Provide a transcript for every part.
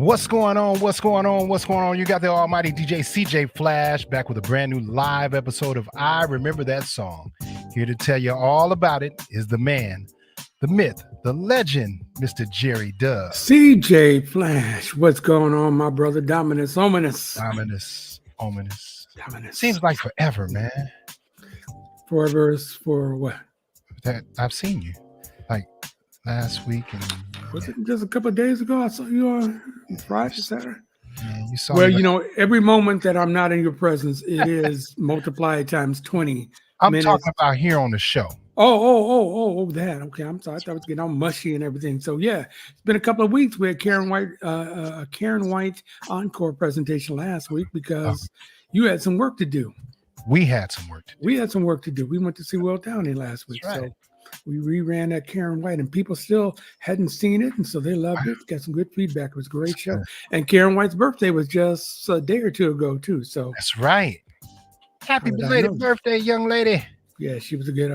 What's going on? What's going on? What's going on? You got the almighty DJ CJ Flash back with a brand new live episode of I Remember That Song. Here to tell you all about it is the man, the myth, the legend, Mr. Jerry Dub. CJ Flash, what's going on, my brother? Dominus, ominous. Ominous. Seems like forever, man. Forever is for what? That I've seen you like last week and was it just a couple of days ago? I saw you on Friday, Saturday. Yeah, you saw. Well, you know, every moment that I'm not in your presence, it is multiplied times 20. I'm minutes. talking about here on the show. Oh, that. Okay, I'm sorry. I thought it was getting all mushy and everything. So yeah, it's been a couple of weeks. We had Karen White encore presentation last week because you had some work to do. We had some work to do. We went to see Will Downey last week. That's right. So we reran that Karen White, and people still hadn't seen it, and so they loved it. Got some good feedback. It was a great show. And Karen White's birthday was just a day or two ago too. So that's right. Happy belated birthday, young lady. Yeah, she was a good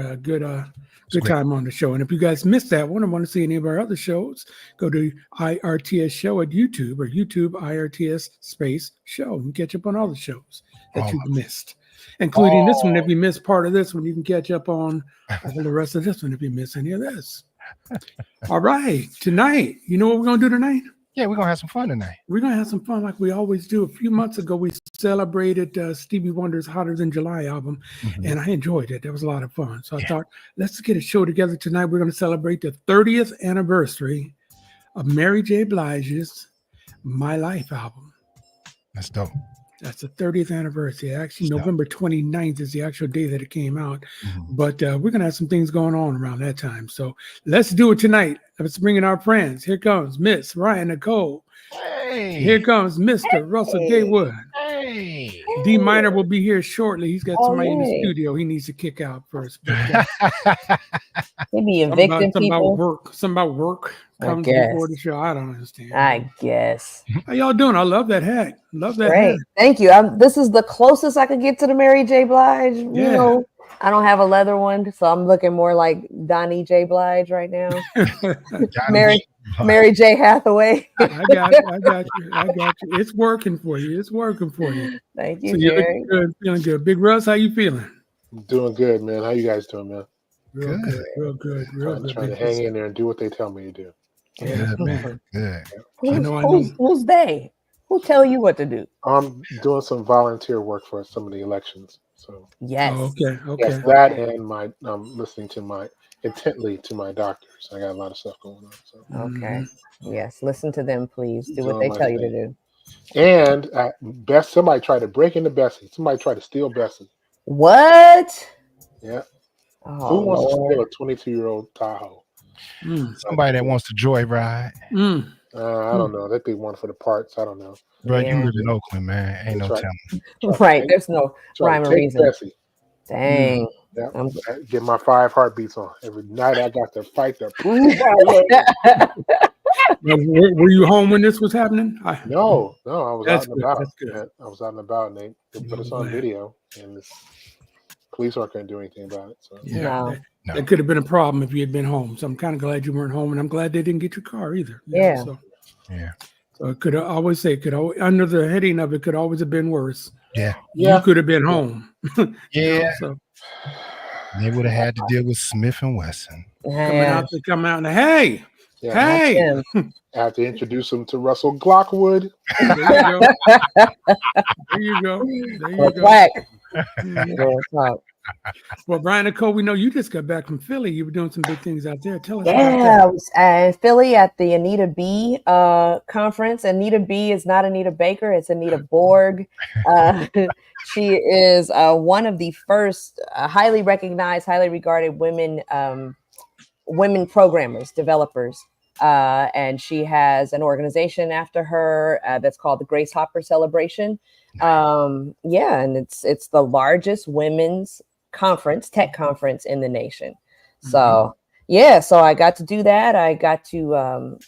time on the show. And if you guys missed that one and want to see any of our other shows, go to IRTS show at YouTube or YouTube IRTS space show and catch up on all the shows that you've missed, including this one. If you missed part of this one, you can catch up on all the rest of this one if you miss any of this. All right, tonight, you know what we're going to do tonight? Yeah, we're going to have some fun tonight. We're going to have some fun like we always do. A few months ago, we celebrated Stevie Wonder's Hotter Than July album, and I enjoyed it. That was a lot of fun. So I thought, let's get a show together tonight. We're going to celebrate the 30th anniversary of Mary J. Blige's My Life album. That's dope. That's the 30th anniversary. Actually, November 29th is the actual day that it came out. But we're going to have some things going on around that time. So let's do it tonight. Let's bring in our friends. Here comes Miss Ryan Nicole. Hey. Here comes Mr. Russell Gaywood. Hey. D Minor will be here shortly. He's got somebody in the studio he needs to kick out first. He be evicting people. Something about work comes before the show. I don't understand. I guess. How y'all doing? I love that hat. Great. Thank you. This is the closest I could get to the Mary J. Blige. You know, I don't have a leather one, so I'm looking more like Donnie J. Blige right now. Mary J. Hathaway. I got you. It's working for you. Thank you, so Jerry. Feeling good. Big Russ, how you feeling? I'm doing good, man. How you guys doing, man? Real good. Trying to hang in there and do what they tell me to do. Yeah, man. Good. Who's they? Who tell you what to do? I'm doing some volunteer work for some of the elections. So yes. Okay. Yes, that and I'm listening intently to my doctors. I got a lot of stuff going on. So. Okay. Yes. Listen to them, please. Do what they tell you to do. And somebody tried to break into Bessie. Somebody tried to steal Bessie. What? Yeah. Oh, who wants to steal a 22-year-old Tahoe? Somebody that wants to joyride. I don't know. They one for the parts. I don't know. Bro, you live in Oakland, man. Ain't no telling. Right. There's no rhyme or reason. Bessie. Dang. Yeah. Get my 5 heartbeats on. Every night I got to fight to prove that. Were you home when this was happening? No. I was out and about. That's good. I was out and about, and they put us on video, and the police aren't going to do anything about it. So. No. That could have been a problem if you had been home. So I'm kind of glad you weren't home, and I'm glad they didn't get your car either. Yeah. So it could always under the heading of it could always have been worse. Yeah. You could have been home. Yeah. So they would have had to deal with Smith and Wesson. Come out and hey. I have to introduce him to Russell Glockwood. There you go. Well, Brian Nicole, we know you just got back from Philly. You were doing some big things out there. Tell us about that. I was in Philly at the Anita B conference. Anita B is not Anita Baker. It's Anita Borg. She is one of the first highly recognized, highly regarded women programmers, developers. And she has an organization after her that's called the Grace Hopper Celebration. And it's the largest women's tech conference in the nation. So so I got to do that. I got to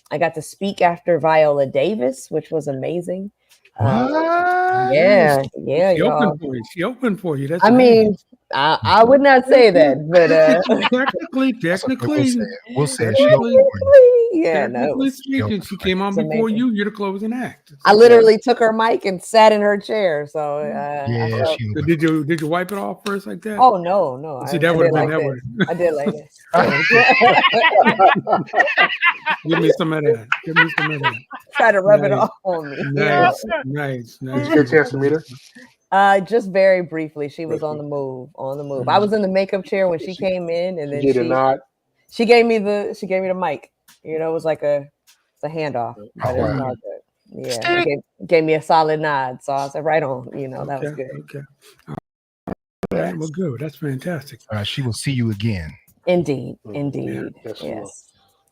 speak after Viola Davis, which was amazing. She opened for you. That's mean, I would not say that, but technically, we'll say Yeah, no, it Technically was, speaking, she came on it's before amazing. you're the closing act. I literally took her mic and sat in her chair. So I Yeah, felt, she So did you wipe it off first like that? oh no. See, I that would did have been like that this. would. I did like this. Give me some of that. Give me some of that. Try to rub it Nice. off on me. Nice. Did you get a chance to meet her? Just very briefly. She was on Briefly. the move. On the move. Mhm. I was in the makeup chair when she She- came in, and She then gave you a nod. she gave me the mic. You know, it was like it's a handoff, but it was wow. all good. Yeah, it gave me a solid nod. So I said, right on. You know, that was Okay. good. Okay. All right. Well, good. That's fantastic. She will see you again. Indeed. Mhm. Indeed. Yes, she will. Yes.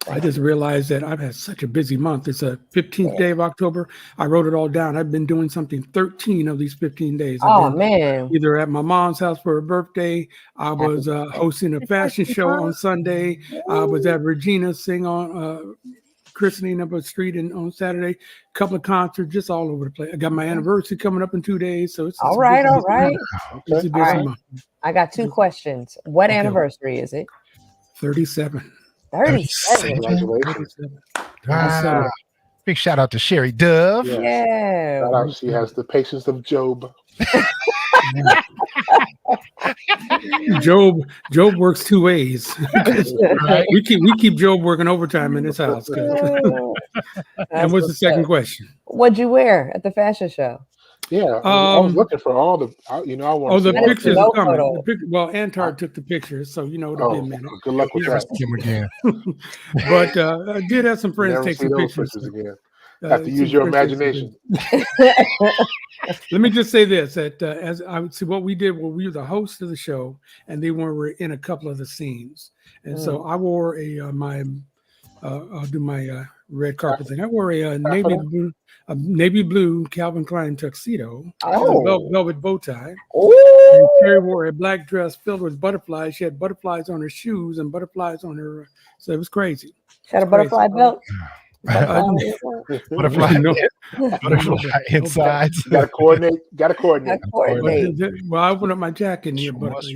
I just realized that I've had such a busy month. It's a 15th day of October. I wrote it all down. I've been doing something 13 of these 15 days. I've Oh been man. either at my mom's house for her birthday. I was hosting a fashion show on Sunday. I was at Regina's sing on christening up a street on Saturday. A couple of concerts, just all over the place. I got my anniversary coming up in 2 days, so it's All a right. busy, All right. busy, Okay. busy All right. month. I got 2 questions. What Okay. anniversary is it? 37. 37. Congratulations. 37. Wow. Big shout out to Sherry Dove. Yes. Yeah. Shout out. She has the patience of Job. Job works 2 ways. Right? we keep Job working overtime in this house. And That's what's the second up. question? What'd you wear at the fashion show? Yeah, I was looking for all the. I want. Oh, the That is pictures no are coming. photo. Well, Antard took the pictures, so it'll be a minute. Good luck with Never that. see him again. But I did have some friends Never take see some those pictures. pictures again. Have to some use your friends take some imagination. Let me just say this: that as I would see what we did, we were the host of the show, and they were in a couple of the scenes, and so I wore I'll do my red carpet thing. I wore a navy blue Calvin Klein tuxedo, Oh. a velvet bow tie. Ooh. And Carrie wore a black dress filled with butterflies. She had butterflies on her shoes and butterflies on her. So it was crazy. She had a butterfly belt. Butterfly Butterfly, no, butterfly insides. Got to coordinate. Got to coordinate. Well, I opened up my jacket here, Sure but must.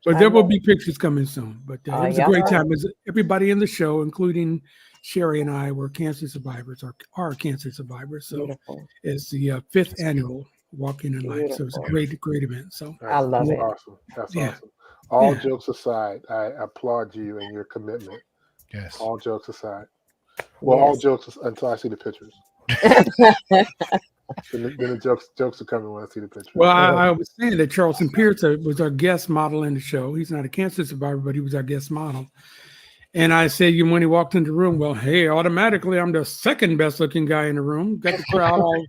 but there will be pictures coming soon. But it was a yeah. great time. Everybody in the show, including Sherry and I, were cancer survivors or are cancer survivors. So Beautiful. it's the 5th annual Walking in Light. So it's a great event. So I love it. Awesome. That's Yeah. awesome. All Yeah. jokes aside, I applaud you and your commitment. Yes. All jokes aside. Well, all jokes until I see the pictures. then the jokes are coming when I see the pictures. Well, I was saying that Charleston Pierce was our guest model in the show. He's not a cancer survivor, but he was our guest model. And I said, when he walked into the room, well, hey, automatically I'm the second best looking guy in the room. Got the crowd all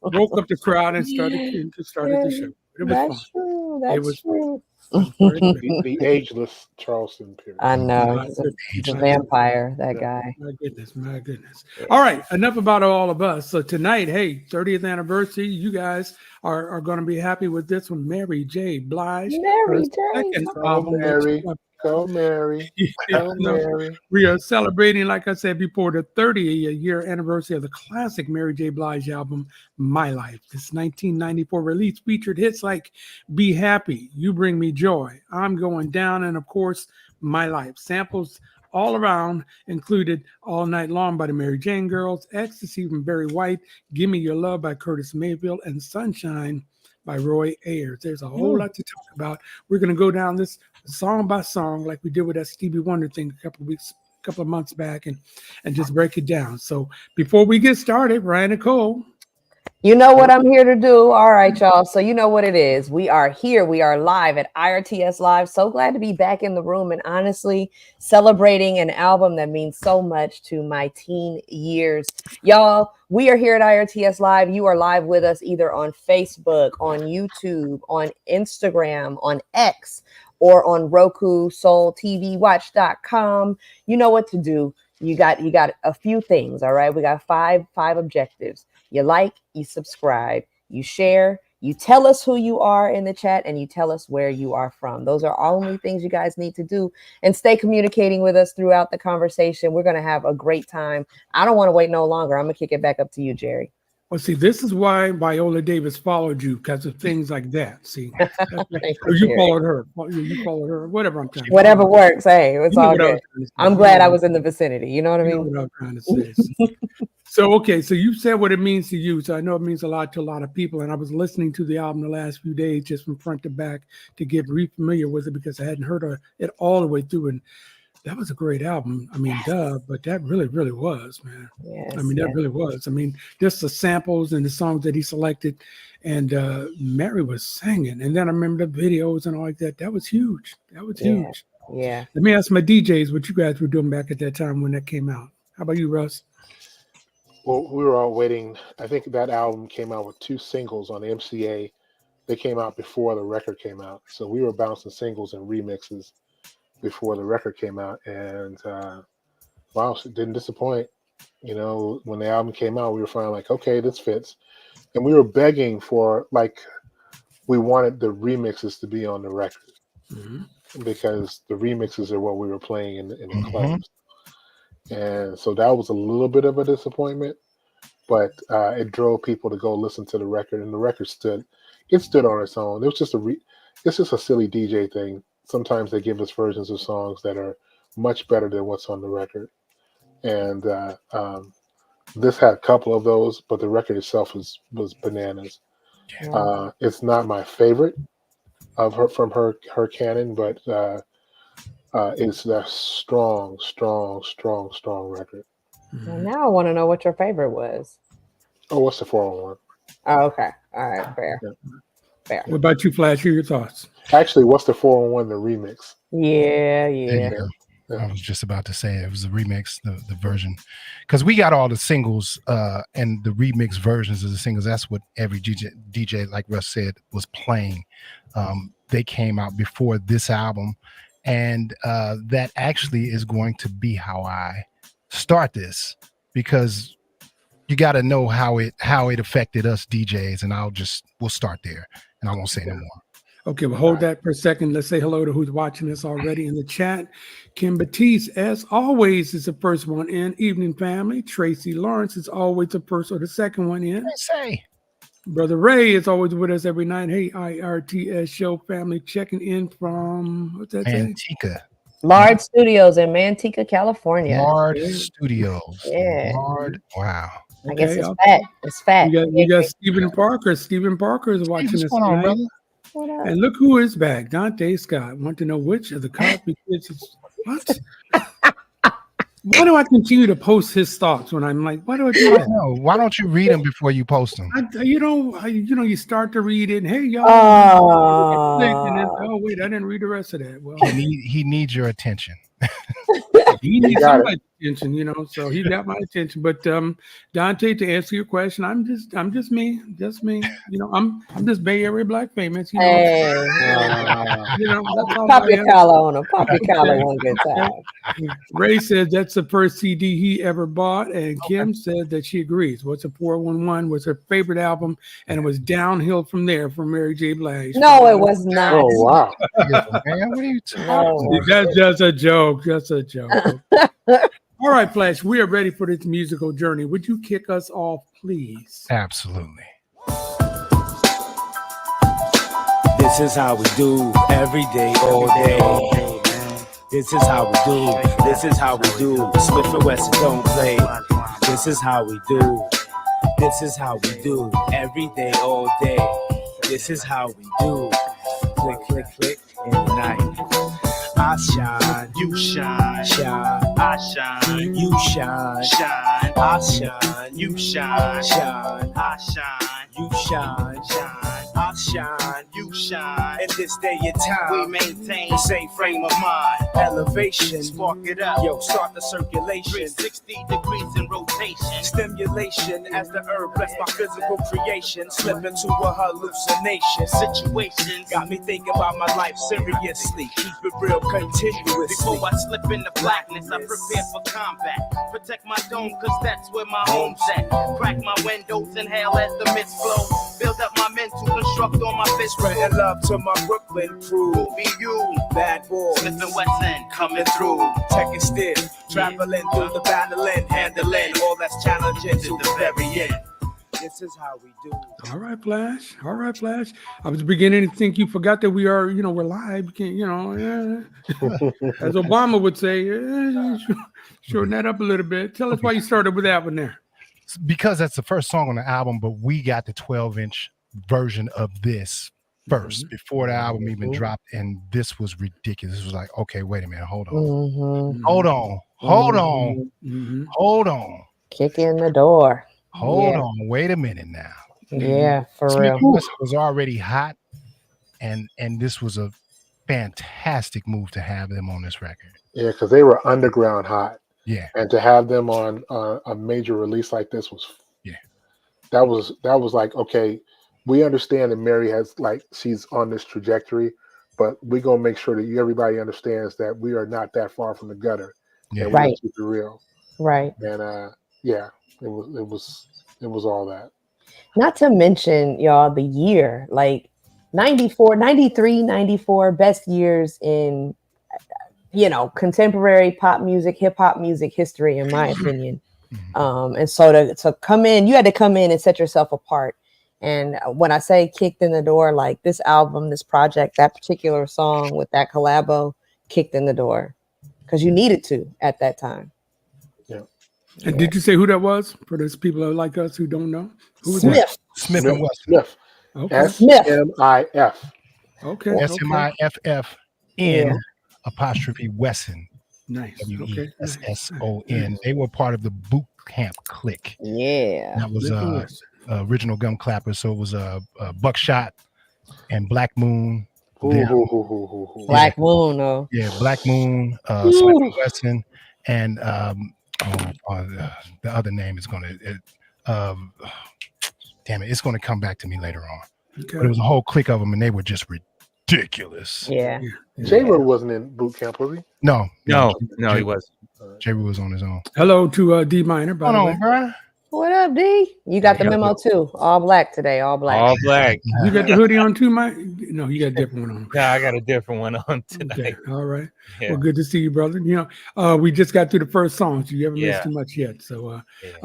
woke up the crowd and started the show. It was fun. True. It was true. the ageless Charleston Pierce. I know. He's a vampire, that guy. My goodness. All right. Enough about all of us. So tonight, hey, 30th anniversary. You guys are going to be happy with this one. Mary J. Blige. Mary J. Second Go album. Mary. Go Mary. Go Mary. We are celebrating, like I said before, the 30th-year anniversary of the classic Mary J. Blige album, My Life. This 1994 release featured hits like Be Happy, You Bring Me Joy, I'm Going Down, and of course, My Life. Samples all around included All Night Long by the Mary Jane Girls, Ecstasy from Barry White, Give Me Your Love by Curtis Mayfield, and Sunshine by Roy Ayers. There's a whole lot to talk about. We're going to go down this song by song like we did with that Stevie Wonder thing a couple of months back and just break it down. So before we get started, Ryan Nicole. You know what I'm here to do. All right, y'all. So you know what it is. We are here. We are live at IRTS Live. So glad to be back in the room and honestly celebrating an album that means so much to my teen years. Y'all, we are here at IRTS Live. You are live with us either on Facebook, on YouTube, on Instagram, on X, or on Roku, Soul TV, Watch.com. You know what to do. You got a few things. All right. We got five objectives. You like, you subscribe, you share, you tell us who you are in the chat, and you tell us where you are from. Those are only things you guys need to do, and stay communicating with us throughout the conversation. We're going to have a great time. I don't want to wait no longer. I'm going to kick it back up to you, Jerry. Well, see, this is why Viola Davis followed you, because of things like that. See, or you followed her. You followed her. Whatever I'm trying to say. Whatever works. Hey, it's all good. I'm glad I was in the vicinity. You know what I mean? You know what I'm trying to say. So, okay, so you said what it means to you. So I know it means a lot to a lot of people. And I was listening to the album the last few days, just from front to back, to get re-familiar with it, because I hadn't heard it all the way through. And that was a great album. I mean, but that really, really was, man. Yes, I mean, that really was. I mean, just the samples and the songs that he selected, and Mary was singing. And then I remember the videos and all like that. That was huge. That was huge. Yeah. Let me ask my DJs what you guys were doing back at that time when that came out. How about you, Russ? Well, we were all waiting. I think that album came out with 2 singles on MCA. They came out before the record came out. So we were bouncing singles and remixes before the record came out. And wow, it didn't disappoint. You know, when the album came out, we were finally like, okay, this fits. And we were begging for, like, we wanted the remixes to be on the record. Because the remixes are what we were playing in the clubs. And so that was a little bit of a disappointment, but it drove people to go listen to the record, and the record stood on its own. It was just it's just a silly DJ thing. Sometimes they give us versions of songs that are much better than what's on the record. And this had a couple of those, but the record itself was bananas. It's not my favorite of her from her canon, but it's a strong record. Well, now I want to know what your favorite was. Oh, what's the 401? Oh, okay. All right. Fair. Fair. What about you, Flash? Hear your thoughts. Actually, what's the 401? The remix. Yeah. I was just about to say it was the remix, the version, because we got all the singles and the remix versions of the singles. That's what every DJ, like Russ said, was playing. They came out before this album, and that actually is going to be how I start this, because you got to know how it affected us DJs, and we'll start there, and I won't say no more. Okay, well, hold that for a second. Let's say hello to who's watching us already in the chat. Kim Batiste, as always, is the first one in. Evening family. Tracy Lawrence is always the first or the second one in. Say, Brother Ray is always with us every night. Hey, IRTS show family checking in from, what's that say? Manteca. Large Studios in Manteca, California. Large Studios. Yeah. Large. Wow. I guess it's fat. It's fat. You got Stephen Parker. Stephen Parker is watching What's us going on, tonight. brother? And look who is back. Dante Scott. Want to know which of the Cosby kids is what? Why do I continue to post his thoughts when I'm like, why do I do that? No, why don't you read them before you post them? You start to read it. And, hey, y'all. And then, oh, wait, I didn't read the rest of that. Well, He needs your attention. he needs somebody's attention, so he got my attention. But Dante, to answer your question, I'm just me. I'm just Bay Area Black famous. Hey. Pop your collar on him. Pop your collar one good time. Ray says that's the first CD he ever bought, and Kim said that she agrees. What's a 411 was her favorite album, and it was downhill from there for Mary J. Blige. No, it was not. Oh wow! Man, what are you talking about? That's just a joke. Just a joke. All right, Flash, we are ready for this musical journey. Would you kick us off, please? Absolutely. This is how we do every day, all day. This is how we do. This is how we do. Smith and Wesson don't play. This is how we do. This is how we do every day, all day. This is how we do. Click, click, click in the night. I shine, you shine, shine. I shine, you shine, shine. I shine, you shine, shine. I shine, you shine, shine. I shine, you shine. In this day and time, we maintain the same frame of mind. Elevation, spark it up. Yo, start the circulation. 360 degrees in rotation. Stimulation as the herb bless my physical creation. Slip into a hallucination. Situations got me thinking about my life seriously. Keep it real continuously. Before I slip into blackness, I prepare for combat. Protect my dome, cause that's where my home's at. Crack my windows, inhale as the mist flow. Build up my mental, construct on my fist. Spreading love to my Brooklyn crew. Who be you? Bad boy. Smith and Wesson coming through. Tech and stiff. Traveling through the battling, handling all that's challenging to the very end. This is how we do. All right, Flash. All right, Flash. I was beginning to think you forgot that we are, we're live. You can't, as Obama would say, shorten that up a little bit. Tell us why you started with that one there. Because that's the first song on the album, but we got the 12-inch version of this first before the album even dropped, and this was ridiculous. This was like, okay, wait a minute, hold on, hold on, Kick in the door. hold on, wait a minute now. Yeah, for Smith real. Wesson was already hot, and this was a fantastic move to have them on this record. Yeah, because they were underground hot. Yeah, And to have them on a major release like this was, that was like, okay, we understand that Mary has she's on this trajectory, but we're gonna make sure that everybody understands that we are not that far from the gutter. Yeah. And we're Right. gonna keep it real. Right. And it was all that. Not to mention, y'all, the year, like 94, 93, 94, best years in, contemporary pop music, hip hop music history, in my opinion. And so to come in, you had to come in and set yourself apart. And when I say kicked in the door, like this album, this project, that particular song with that collabo kicked in the door because you needed to at that time. Yeah. And did you say who that was for those people like us who don't know? Who was Smith. Smith and Wesson. Smith. Okay. SMIF. Okay. SMIFFN apostrophe Wesson. Nice. Okay. WESSON. They were part of the boot camp clique. Yeah. That was original Gum Clappers. So it was Buckshot and Black Moon. Black Moon, though. Yeah, Black Moon, Smith and Wesson, and the other name is going to, damn it, it's going to come back to me later on. Okay. But it was a whole clique of them, and they were just ridiculous. Yeah. J-Ro wasn't in boot camp, was he? No, he wasn't. J-Ro was on his own. Hello to D Minor, by the way. Bro. What up, D? You got the memo too. All black today. All black. All black. You got the hoodie on too, Mike? No, you got a different one on. Yeah, I got a different one on tonight. Okay. All right. Yeah. Well, good to see you, brother. We just got through the first song, so you haven't missed Yeah. too much yet. So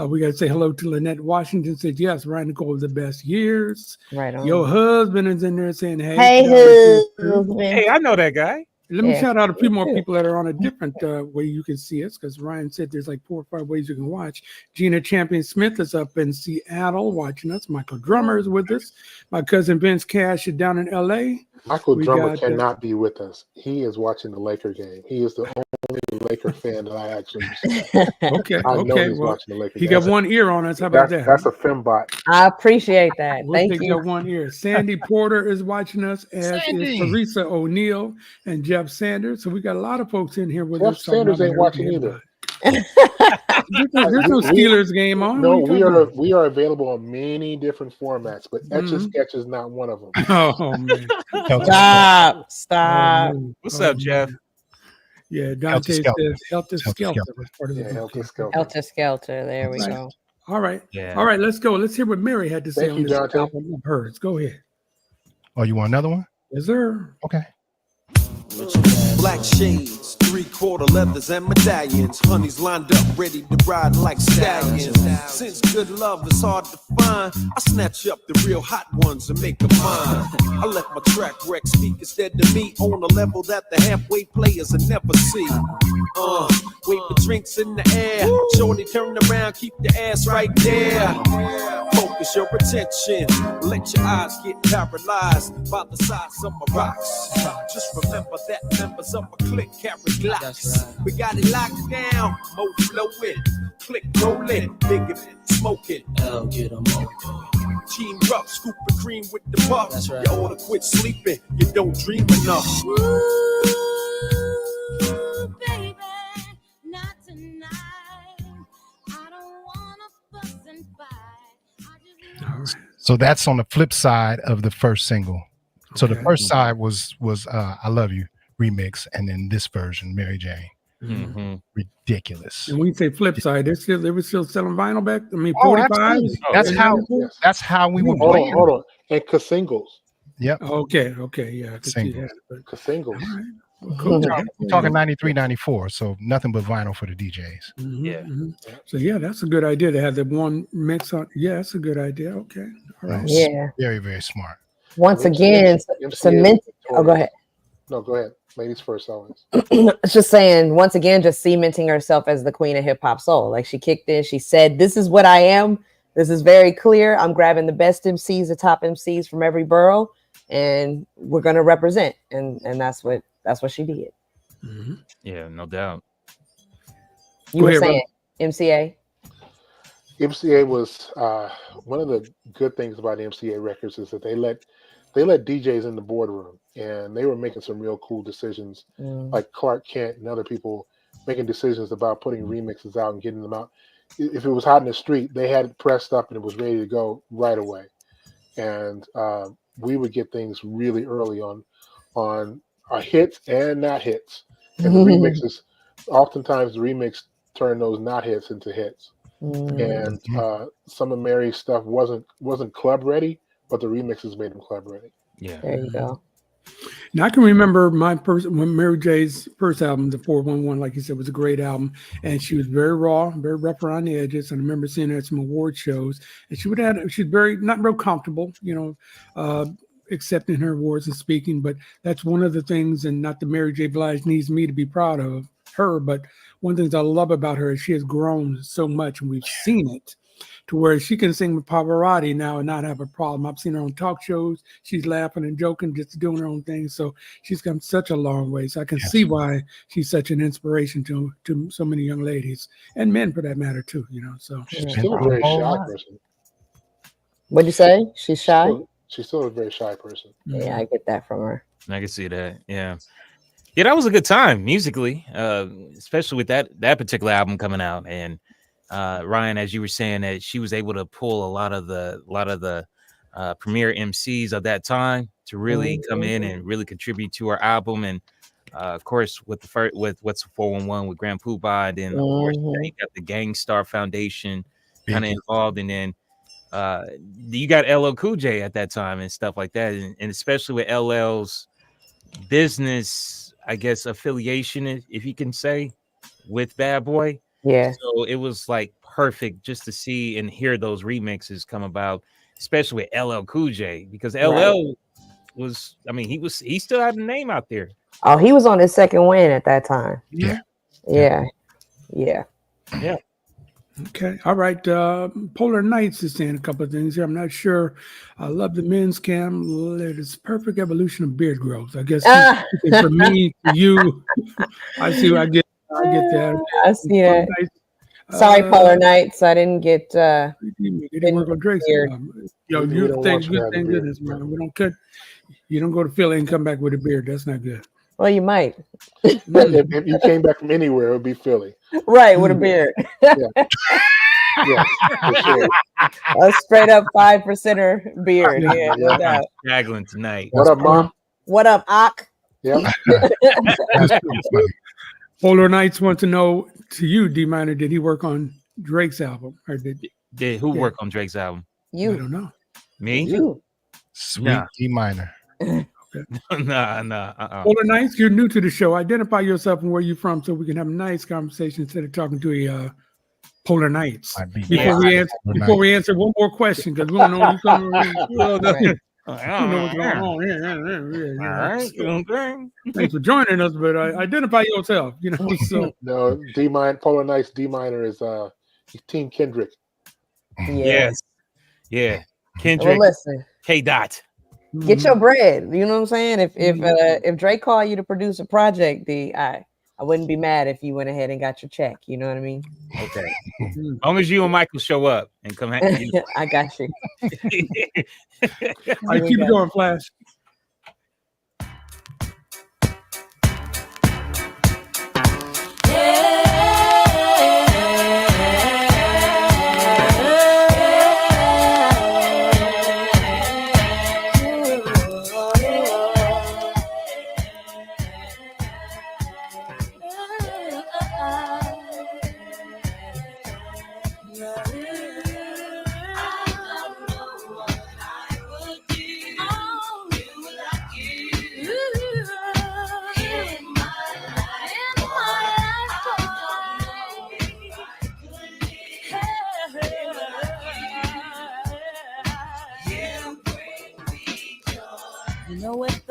we got to say hello to Lynette Washington. Said, yes, Ryan Nicole, the best years. Right on. Your husband is in there saying, hey. Hey, husband. Hey, I know that guy. Let me Yeah. shout out a few more people that are on a different way you can see us, because Ryan said there's like 4 or 5 ways you can watch. Gina Champion Smith is up in Seattle watching us. Michael Drummer is with us. My cousin Vince Cash is down in LA. Michael We Drummer got, cannot be with us. He is watching the Laker game. He is the only Laker fan that I actually see. Okay. I know Okay. he's Well, watching the Laker he game. got one ear on us. How about that? That's a fembot. I appreciate that. We'll Thank take you. that one ear. Sandy Porter is watching us, as Sandy. is Teresa O'Neill and Jeff Sanders. So we got a lot of folks in here with Jeff us. so I'm Sanders not ain't gonna watching forget either. about it. There's no Steelers game on. No, What are you talking about? we are available on many different formats, but Etch a Sketch is not one of them. Oh man. Stop. Oh, What's oh, up, Jeff? man. Yeah, Dante says Helter Skelter was part of the Yeah, book. Helter Skelter. Helter Skelter. There we Right. go. All right. Yeah. All right, let's go. Let's hear what Mary had to say Thank on you, this Dante. album of hers. Go ahead. Oh, you want another one? Yes, sir. Okay. Black shades, 3/4 leathers and medallions. Honeys lined up, ready to ride like stallions. Since good love is hard to find, I snatch up the real hot ones and make them mine. I let my track wreck speak instead to me on a level that the halfway players will never see. Wait for drinks in the air. Shorty turn around, keep the ass right there. Focus your attention. Let your eyes get paralyzed by the size of my rocks. Just remember that members of my clique carry glocks. We got it locked down. Mo flowing, click rolling, big smoking. Get 'em on. Team rough, scoop the cream with the puff. That's right. You ought to quit sleeping. You don't dream enough. Ooh, baby, not tonight. I don't wanna fuss and fight. I just All right. So that's on the flip side of the first single. So the Okay. first side was I Love You remix, and then this version, Mary Jane. Mm-hmm. Ridiculous. And when you say flip side, they were still selling vinyl back. I mean, Oh, 45. absolutely. That's how we were Hold playing. on. And Singles. Yep. Okay, yeah, I could see Singles. that. But, Singles. all right. Cool. We're talking 93, 94. So nothing but vinyl for the DJs. Mhm, Yeah. mhm. So yeah, that's a good idea to have the one mix on. Yeah, that's a good idea. Okay. All right. Yeah. Very, very smart. Once And again, MCA cement. Oh, go Victorious. ahead. No, go ahead. Ladies first, always. It's just saying, once again, just cementing herself as the queen of hip hop soul. Like she kicked in, she said, "This is what I am. This is very clear. I'm grabbing the best MCs, the top MCs from every borough, and we're gonna represent." And that's what she did. Mhm. Yeah, no doubt. You Go were ahead, saying MCA. MCA was one of the good things about MCA records is that they let DJs in the boardroom, and they were making some real cool decisions, like Clark Kent and other people making decisions about putting remixes out and getting them out. If it was hot in the street, they had it pressed up and it was ready to go right away. And we would get things really early on hits and not hits. And the remixes, oftentimes the remix turned those not hits into hits. And some of Mary's stuff wasn't club ready, but the remixes made them club ready. Yeah. There you go. Now I can remember when Mary J's first album, the 411, like you said, was a great album, and she was very raw, very rough around the edges. And I remember seeing her at some award shows, and she's very not real comfortable, accepting her awards and speaking. But that's one of the things, and not that Mary J. Blige needs me to be proud of her, but one of the things I love about her is she has grown so much, and we've seen it to where she can sing with Pavarotti now and not have a problem. I've seen her on talk shows. She's laughing and joking, just doing her own thing. So she's come such a long way. So I can see why she's such an inspiration to so many young ladies and men for that matter too, so. She's still a very shy person. What'd you say? She's shy? She's still a very shy person. Yeah, I get that from her. I can see that. Yeah. Yeah, that was a good time musically, especially with that particular album coming out. And Ryan, as you were saying, that she was able to pull a lot of the premier MCs of that time to really come in and really contribute to her album. And of course, with what's 411 with Grand Poobah, and then of course you got the Gang Star Foundation kind of involved, and then you got LL Cool J at that time and stuff like that, and especially with LL's business, I guess, affiliation, if you can say, with Bad Boy. Yeah. So it was like perfect just to see and hear those remixes come about, especially with LL Cool J, because LL was, I mean, he still had a name out there. Oh, he was on his second win at that time. Yeah. Okay. All right. Polar Nights is saying a couple of things here. I'm not sure. I love the men's cam. It is perfect evolution of beard growth. I guess for me, for you, I get that. I see that. Sorry, Polar Nights. I didn't get. You didn't work on Drake's album. You thank goodness, man. We don't cut. You don't go to Philly and come back with a beard. That's not good. Well, you might. If you came back from anywhere, it would be Philly. Right, with a beard. Yeah, for sure. A straight up 5%er beard. Yeah, no doubt. Haggling tonight. What up, Mom? What up, Ak? Yeah. Polar Nights want to know, to you, D Minor, did he work on Drake's album, or did who work on Drake's album? You. I don't know. Me? You. Sweet D Minor. Nah. Polar Nights, you're new to the show. Identify yourself and where you're from, so we can have a nice conversation instead of talking to a Polar Nights. Before we answer one more question, because we don't know what's going on. All right. Thanks for joining us, but identify yourself. So No, D Minor, Polar Nights. D Minor is Team Kendrick. Yes. Yeah. Kendrick. Well, listen. K. Dot. Get your bread. You know what I'm saying? If Drake called you to produce a project, I wouldn't be mad if you went ahead and got your check. You know what I mean? Okay. As long as you and Michael show up and come. I got you. All right, keep it going, Flash.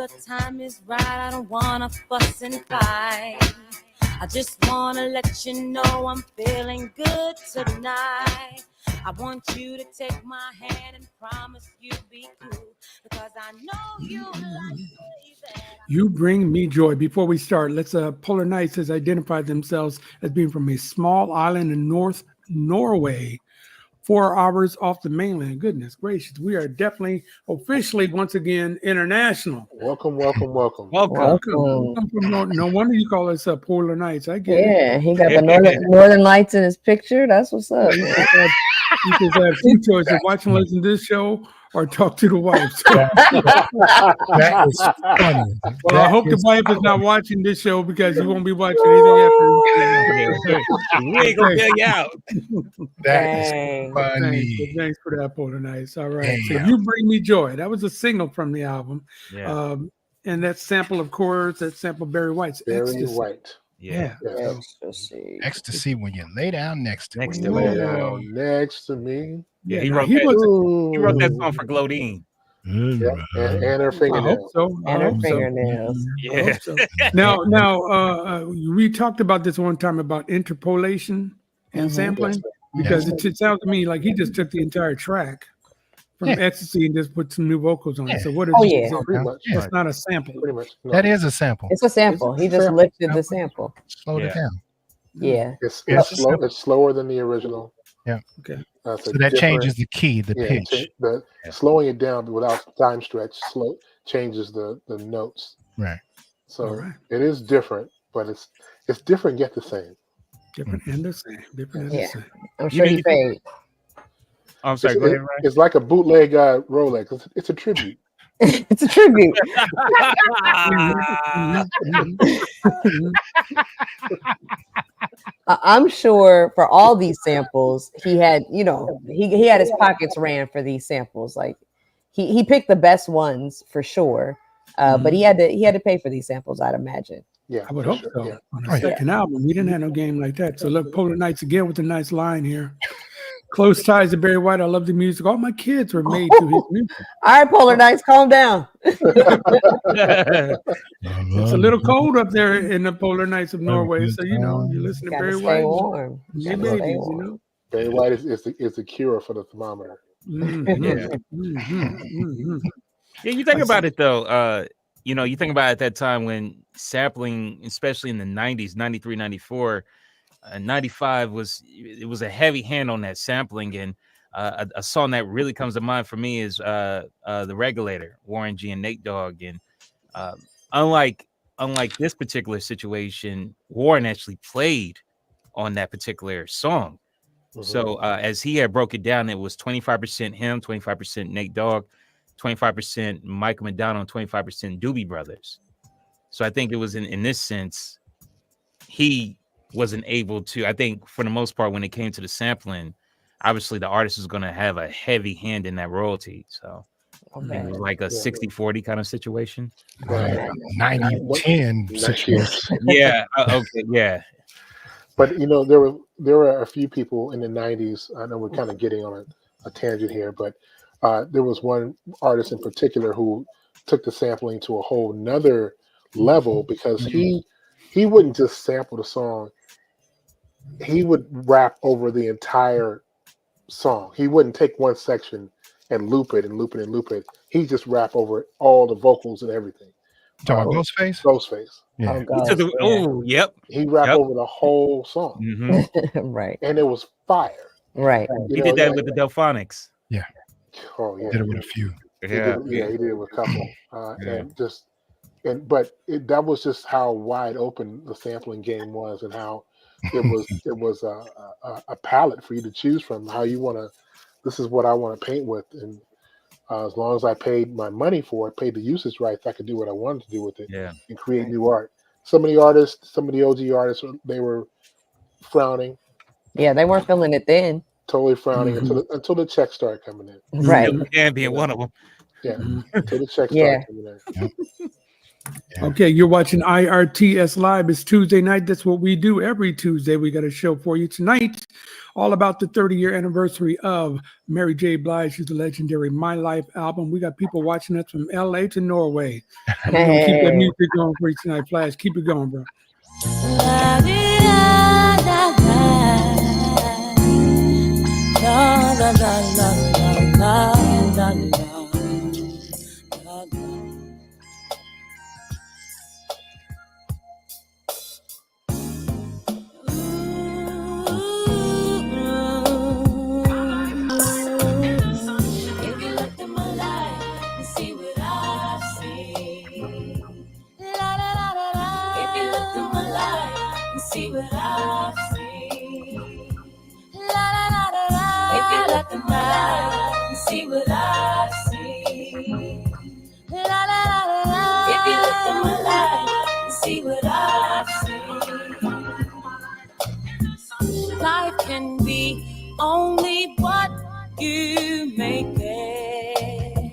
the time is right. I don't wanna fuss and fight. I just wanna let you know I'm feeling good tonight. I want you to take my hand and promise you'll be cool, because I know you like the way that You Bring Me Joy. Before we start, let's Polar Knights has identified themselves as being from a small island in North Norway, 4 hours off the mainland. Goodness gracious, we are definitely officially once again international. Welcome, welcome, welcome. Welcome. No wonder you call us Polar Knights. I get it. Yeah, he got the Northern Lights in his picture. That's what's up. You just have two choices: watch and listen to this show, or talk to the wife. That is funny. Well, I hope the wife is not watching this show, because you won't be watching anything after. We ain't gonna bail you out. That is Dang. funny. Thanks for that, Polar Nights. All right. So Damn. You Bring Me Joy. That was a single from the album. Yeah. And that sample, of course, that sample Barry White's Very Ecstasy. white. Yeah. Yeah. Ecstasy. Ecstasy when you lay down next to Next it. to Lay it. down next to me. Yeah, Yeah, he now wrote he that. was- He wrote that song for Glodine. Yeah. And her I hope fingernails. so. I And her hope so. fingernails. I hope so. Now, we talked about this one time about interpolation and sampling, because it sounds to me like he just took the entire track from Yeah. Ecstasy and just put some new vocals on Yeah. it. So what is Oh, it? yeah. Pretty much. Yeah. It's not a sample. Pretty much. No. That is a sample. It's a sample. He just sample. lifted the sample. Slowed it Yeah. down. Yeah. It's It's slow. It's slower than the original. Yeah. Okay. It's So a that different- changes the key, the yeah, pitch. the slowing it down without time stretch changes the notes. Right. So All right. it is different, but it's different yet the same. Different and the same. Different and Yeah. the same. I'm sure he paid. Oh, I'm sorry. It's, Go ahead, it- Ryan. it's like a bootleg Rolex. It's a tribute. It's a tribute. I'm sure for all these samples, he had, he had his pockets ran for these samples. Like he picked the best ones for sure. But he had to pay for these samples, I'd imagine. Yeah, I would for hope sure, so. yeah. On the Oh, yeah. second album, we didn't have no game like that. So look, Polar Knights again with a nice line here. Close ties to Barry White. I love the music. All my kids were made to his music. All right, Polar Knights, calm down. It's a little cold up there in the Polar Nights of Norway. So, you listen to Gotta Barry stay White. warm. Yeah, Gotta stay babies, warm. Barry White is the cure for the thermometer. Yeah. Yeah, you think about it though. You think about it at that time when sampling, especially in the 90s, 93, 94, 95 was a heavy hand on that sampling. And a song that really comes to mind for me is The Regulator, Warren G and Nate Dogg. And unlike this particular situation, Warren actually played on that particular song. So as he had broke it down, it was 25% him, 25% Nate Dogg, 25% Michael McDonald, 25% Doobie Brothers. So I think it was in this sense, he wasn't able to, I think for the most part, when it came to the sampling, obviously the artist is going to have a heavy hand in that royalty. So I think it was like a 60-40 kind of situation. 90-10 situation. Yeah. Okay. Yeah. But there were a few people in the 90s. I know we're kind of getting on a tangent here, but there was one artist in particular who took the sampling to a whole nother level, because he wouldn't just sample the song. He would rap over the entire song. He wouldn't take one section and loop it and loop it and loop it. He just rap over all the vocals and everything. Talking about Ghostface? Ghostface. Yeah. Oh, yep. He rapped over the whole song. Right. And it was fire. Right. He did that with the Delphonics. Yeah. Oh yeah. Did it with a few. He did it with a couple. That was just how wide open the sampling game was, and how it was a palette for you to choose from. How you want to. This is what I want to paint with, and as long as I paid my money for it, paid the usage rights, I could do what I wanted to do with it. Yeah. And create new art. Some of the artists, some of the OG artists, they were frowning. Yeah, they weren't feeling it then. Totally frowning until the checks started coming in. Right. And being one of them. Yeah. Until the checks Yeah. started coming in. Okay, you're watching IRTS Live. It's Tuesday night. That's what we do every Tuesday. We got a show for you tonight, all about the 30-year anniversary of Mary J. Blige's the legendary My Life album. We got people watching us from LA to Norway. And we're going to keep that music going for you tonight. Flash, keep it going, bro. La, la, la, la, la, la, la, la. If you looked at my life and see what I've seen. La, la, la, la, la. If you looked at my life and see what I've seen. La, la, la, la, la. If you looked at my life and see what I've seen. La, la, la, la, la. If you looked at my life and see what I've seen. Life can be only what you make it.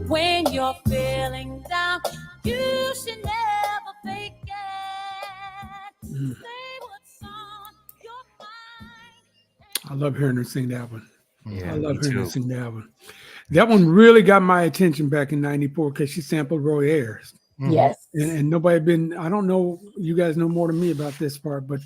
When you're feeling down, you should never fake it. Say what's on your mind. I love hearing her sing that one. Yeah, I love me hearing her too. sing that one. That one really got my attention back in '94 because she sampled Roy Ayers. Yes. And nobody been, I don't know, you guys know more than me about this part, but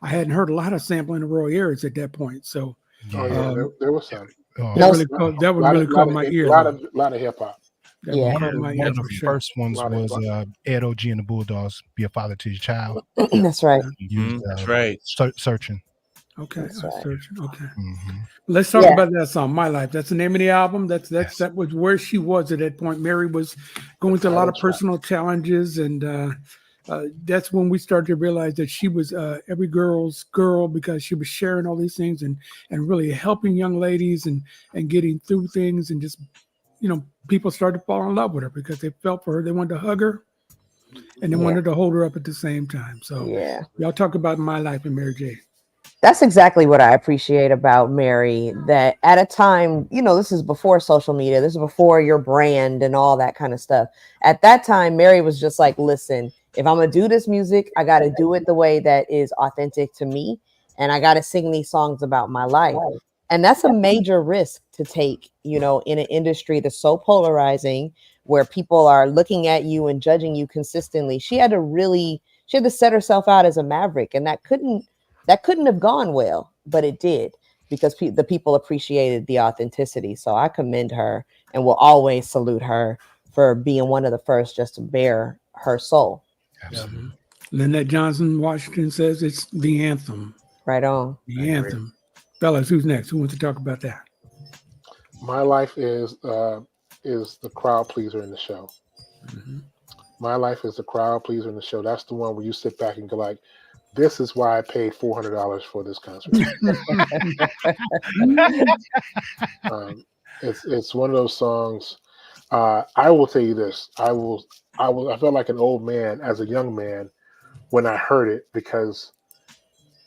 I hadn't heard a lot of sampling of Roy Ayers at that point. So Oh yeah, there was some. that one really caught my ear. A lot of hip hop. That one caught my One ear of the for sure. first ones was Ed OG and the Bulldogs, Be a Father to Your Child. That's right. Used, That's right. Searching. Okay, That's I'm right. searching. Okay. Mm-hmm. Let's talk Yeah. about that song, My Life. That's the name of the album. Yes. That was where she was at that point. Mary was going through a lot of personal challenges, and that's when we started to realize that she was every girl's girl because she was sharing all these things and really helping young ladies and getting through things, and just, you know, people started to fall in love with her because they felt for her. They wanted to hug her and they wanted to hold her up at the same time. So Yeah. y'all talk about My Life and Mary J. That's exactly what I appreciate about Mary, that at a time, you know, this is before social media, this is before your brand and all that kind of stuff. At that time, Mary was just like, listen, if I'm going to do this music, I got to do it the way that is authentic to me. And I got to sing these songs about my life. And that's a major risk to take, you know, in an industry that's so polarizing, where people are looking at you and judging you consistently. She had to set herself out as a maverick, and that couldn't have gone well, but it did, because the people appreciated the authenticity. So I commend her and will always salute her for being one of the first just to bear her soul. Absolutely. Lynette Johnson, Washington, says it's the anthem. Right on. The anthem. Fellas, who's next? Who wants to talk about that? My Life is the crowd pleaser in the show. Mm-hmm. My Life is the crowd pleaser in the show. That's the one where you sit back and go like, this is why I paid $400 for this concert. It's one of those songs. I will tell you this. I felt like an old man as a young man when I heard it, because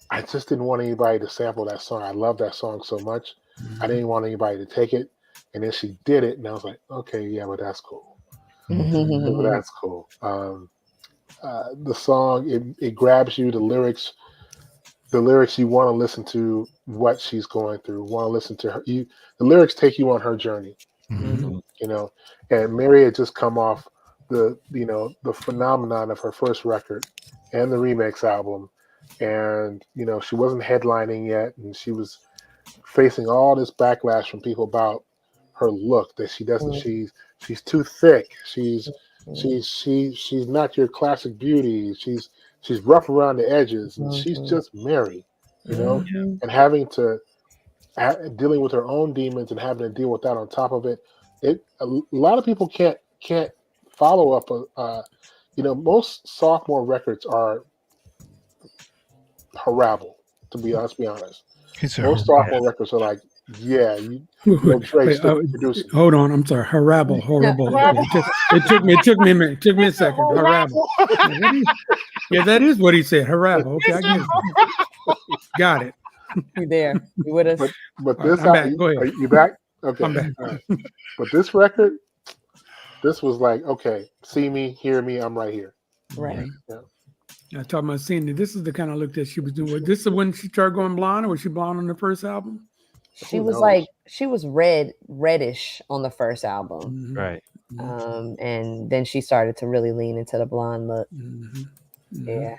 I just didn't want anybody to sample that song. I love that song so much. I didn't want anybody to take it. And then she did it, and I was like, okay, yeah, but that's cool. But that's cool. The song, it grabs you. The lyrics you want to listen to what she's going through. Want to listen to her. The lyrics take you on her journey. Mm-hmm. You know, and Mary had just come off the phenomenon of her first record and the remix album, and you know, she wasn't headlining yet, and she was facing all this backlash from people about her look, that she doesn't. She's too thick. She's not your classic beauty. She's rough around the edges, and she's just Mary, you know. And having to dealing with her own demons and having to deal with that on top of it. A lot of people can't follow up. You know, most sophomore records are horrible. To be honest, most sophomore records are like, yeah, Drake's still producing. Hold on, I'm sorry. Horrible. It took me a minute. It took me a second. Horrible. Yeah, that is what he said. Horrible. Okay, I get it. Got it. You there? You with us? But this, I'm back. Go ahead. Are you back? Okay. I'm back. All right. But this record, This was like, okay, see me, hear me, I'm right here. Right. Yeah. I talking about seeing that this is the kind of look that she was doing. Was this the when she started going blonde, or was she blonde on the first album? She Who was knows? like, she was reddish on the first album. Mhm. Right. And then she started to really lean into the blonde look. Mhm. Yeah.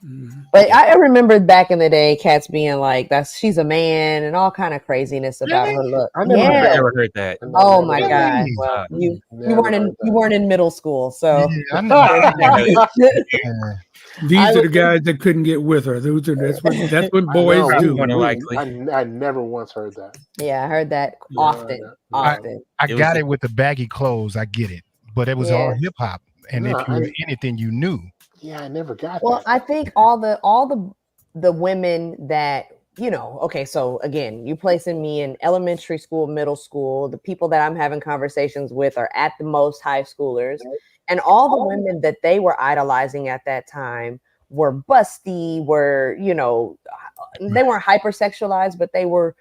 Mhm. But I remember back in the day, cats being like, she's a man and all kind of craziness about her look. I never I heard never heard that. I Oh never my heard God. Really? Well, you Never weren't in heard you weren't in middle school, so Yeah, I know. These I are the would- guys that couldn't get with her. That's what I boys know, do. More than likely. I never once heard that. yeah, I heard that Yeah. often. Often. I It was got the- it with the baggy clothes. I get it, but it was all Yeah. hip hop, and No, if you were anything, you knew. Yeah, I never got Well, that. I think all the women that, okay, so again, you placing me in elementary school, middle school, the people that I'm having conversations with are at the most high schoolers, and all the women that they were idolizing at that time were busty, were, they weren't hypersexualized, but they were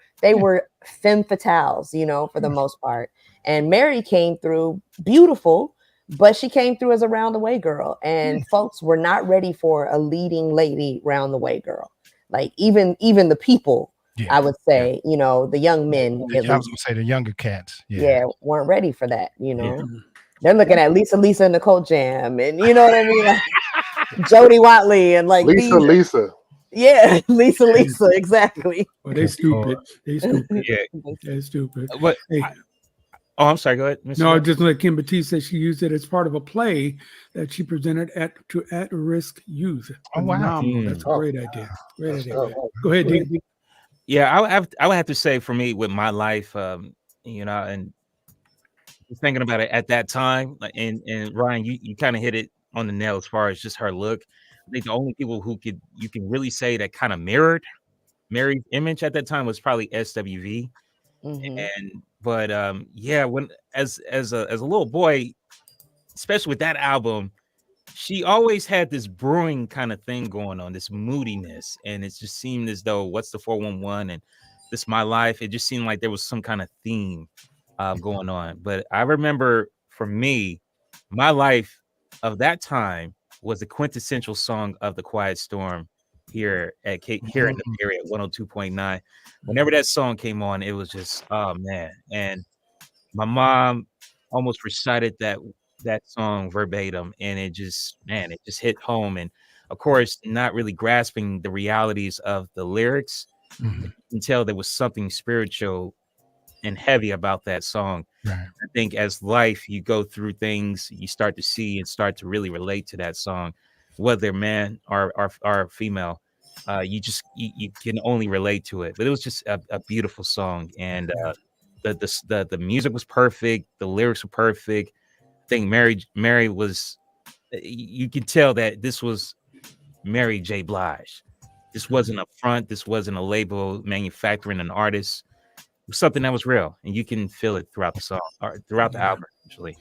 femme fatales, for the most part. And Mary came through beautiful, but she came through as a round the way girl, and folks were not ready for a leading lady round the way girl. Like even the people, Yeah. I would say, the young men, I at was least, gonna say the younger cats. yeah, weren't ready for that. Yeah. They're looking at Lisa and Nicole Jam, and you know what I mean, like, Jody Watley, and like Lisa. yeah, Lisa, exactly. Well, they stupid. They stupid. Yeah. They're stupid. But Hey, oh, I'm sorry. Go ahead. Mr. no, Webb. just like Kim Batiste said, she used it as part of a play that she presented to at-risk youth. Oh, wow. Phenomenal. That's a Oh. great idea. Great That's idea. dope. Go ahead, D. Yeah, I would have to say for me with my life, and just thinking about it at that time, like, and Ryan, you kind of hit it on the nail as far as just her look. I think the only people who you can really say that kind of mirrored Mary's image at that time was probably SWV. But yeah, when as a little boy, especially with that album, she always had this brewing kind of thing going on, this moodiness, and it just seemed as though what's the 411 and this my life. It just seemed like there was some kind of theme going on. But I remember for me, my life of that time was the quintessential song of the Quiet Storm here in the area at 102.9. Whenever that song came on, it was just, oh man. And my mom almost recited that song verbatim, and it just hit home. And of course, not really grasping the realities of the lyrics, you can tell there was something spiritual and heavy about that song. Right. I think as life, you go through things, you start to see and start to really relate to that song, whether man or female. You can only relate to it. But it was just a beautiful song, and the music was perfect, the lyrics were perfect. I think Mary was, you could tell that this was Mary J. Blige. This wasn't a front, this wasn't a label manufacturing an artist. It was something that was real, and you can feel it throughout the song or throughout the album, actually.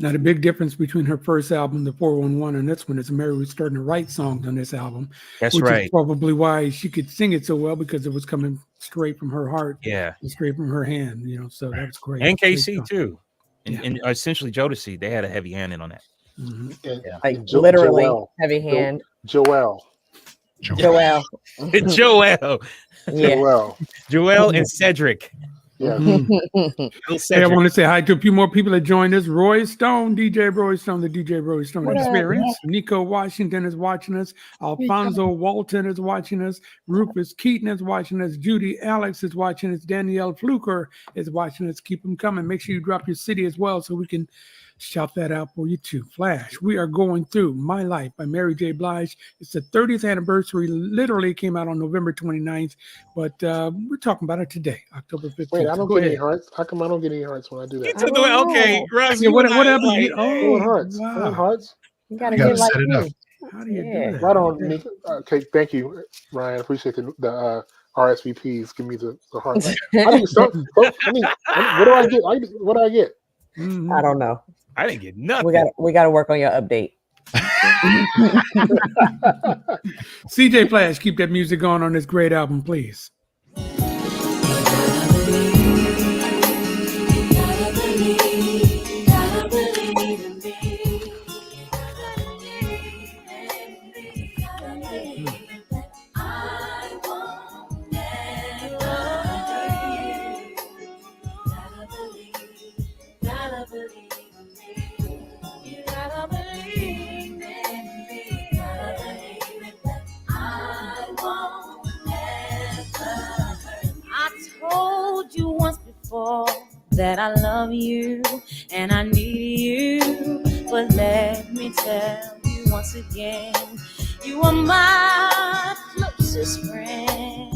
Now, the big difference between her first album, the 411, and this one is Mary was starting to write songs on this album. That's which right. is probably why she could sing it so well, because it was coming straight from her heart. Yeah. And straight from her hand, so that was great. And Great KC song. too. And essentially Jodeci, they had a heavy hand in on that. Mhm. And Like Jo- literally Joelle. heavy hand. Joelle. Joelle. Joelle. Yeah. Joelle and Cedric. Yeah. Mhm. Little Hey, I Cedric. want to say hi to a few more people that joined us. Roy Stone, DJ Roy Stone, the DJ Roy Stone What up, Experience. Nico Washington is watching us. Alfonso Walton is watching us. Rufus Keaton is watching us. Judy Alex is watching us. Danielle Fluker is watching us. Keep them coming. Make sure you drop your city as well so we can shout that out for you too. Flash, we are going through My Life by Mary J. Blige. It's the 30th anniversary. Literally came out on November 29th, but we're talking about it today, October 15th. Wait, I don't Go get any ahead. hearts. How come I don't get any hearts when I do that? You took away, okay, Ross, Yeah, you what and I, happened? like, I want hearts. I Wow. want hearts. You gotta You gotta get like set it up. me. How do you Yeah. do that? Right on, Nick. Okay, thank you, Ryan. Appreciate the RSVPs. Give me the heart. I mean, what do I get? What do I get? Mhm. I don't know. I didn't get nothing. We got to work on your update. CJ Flash, keep that music on this great album, please. Gotta believe that I love you and I need you. But let me tell you once again, you are my closest friend.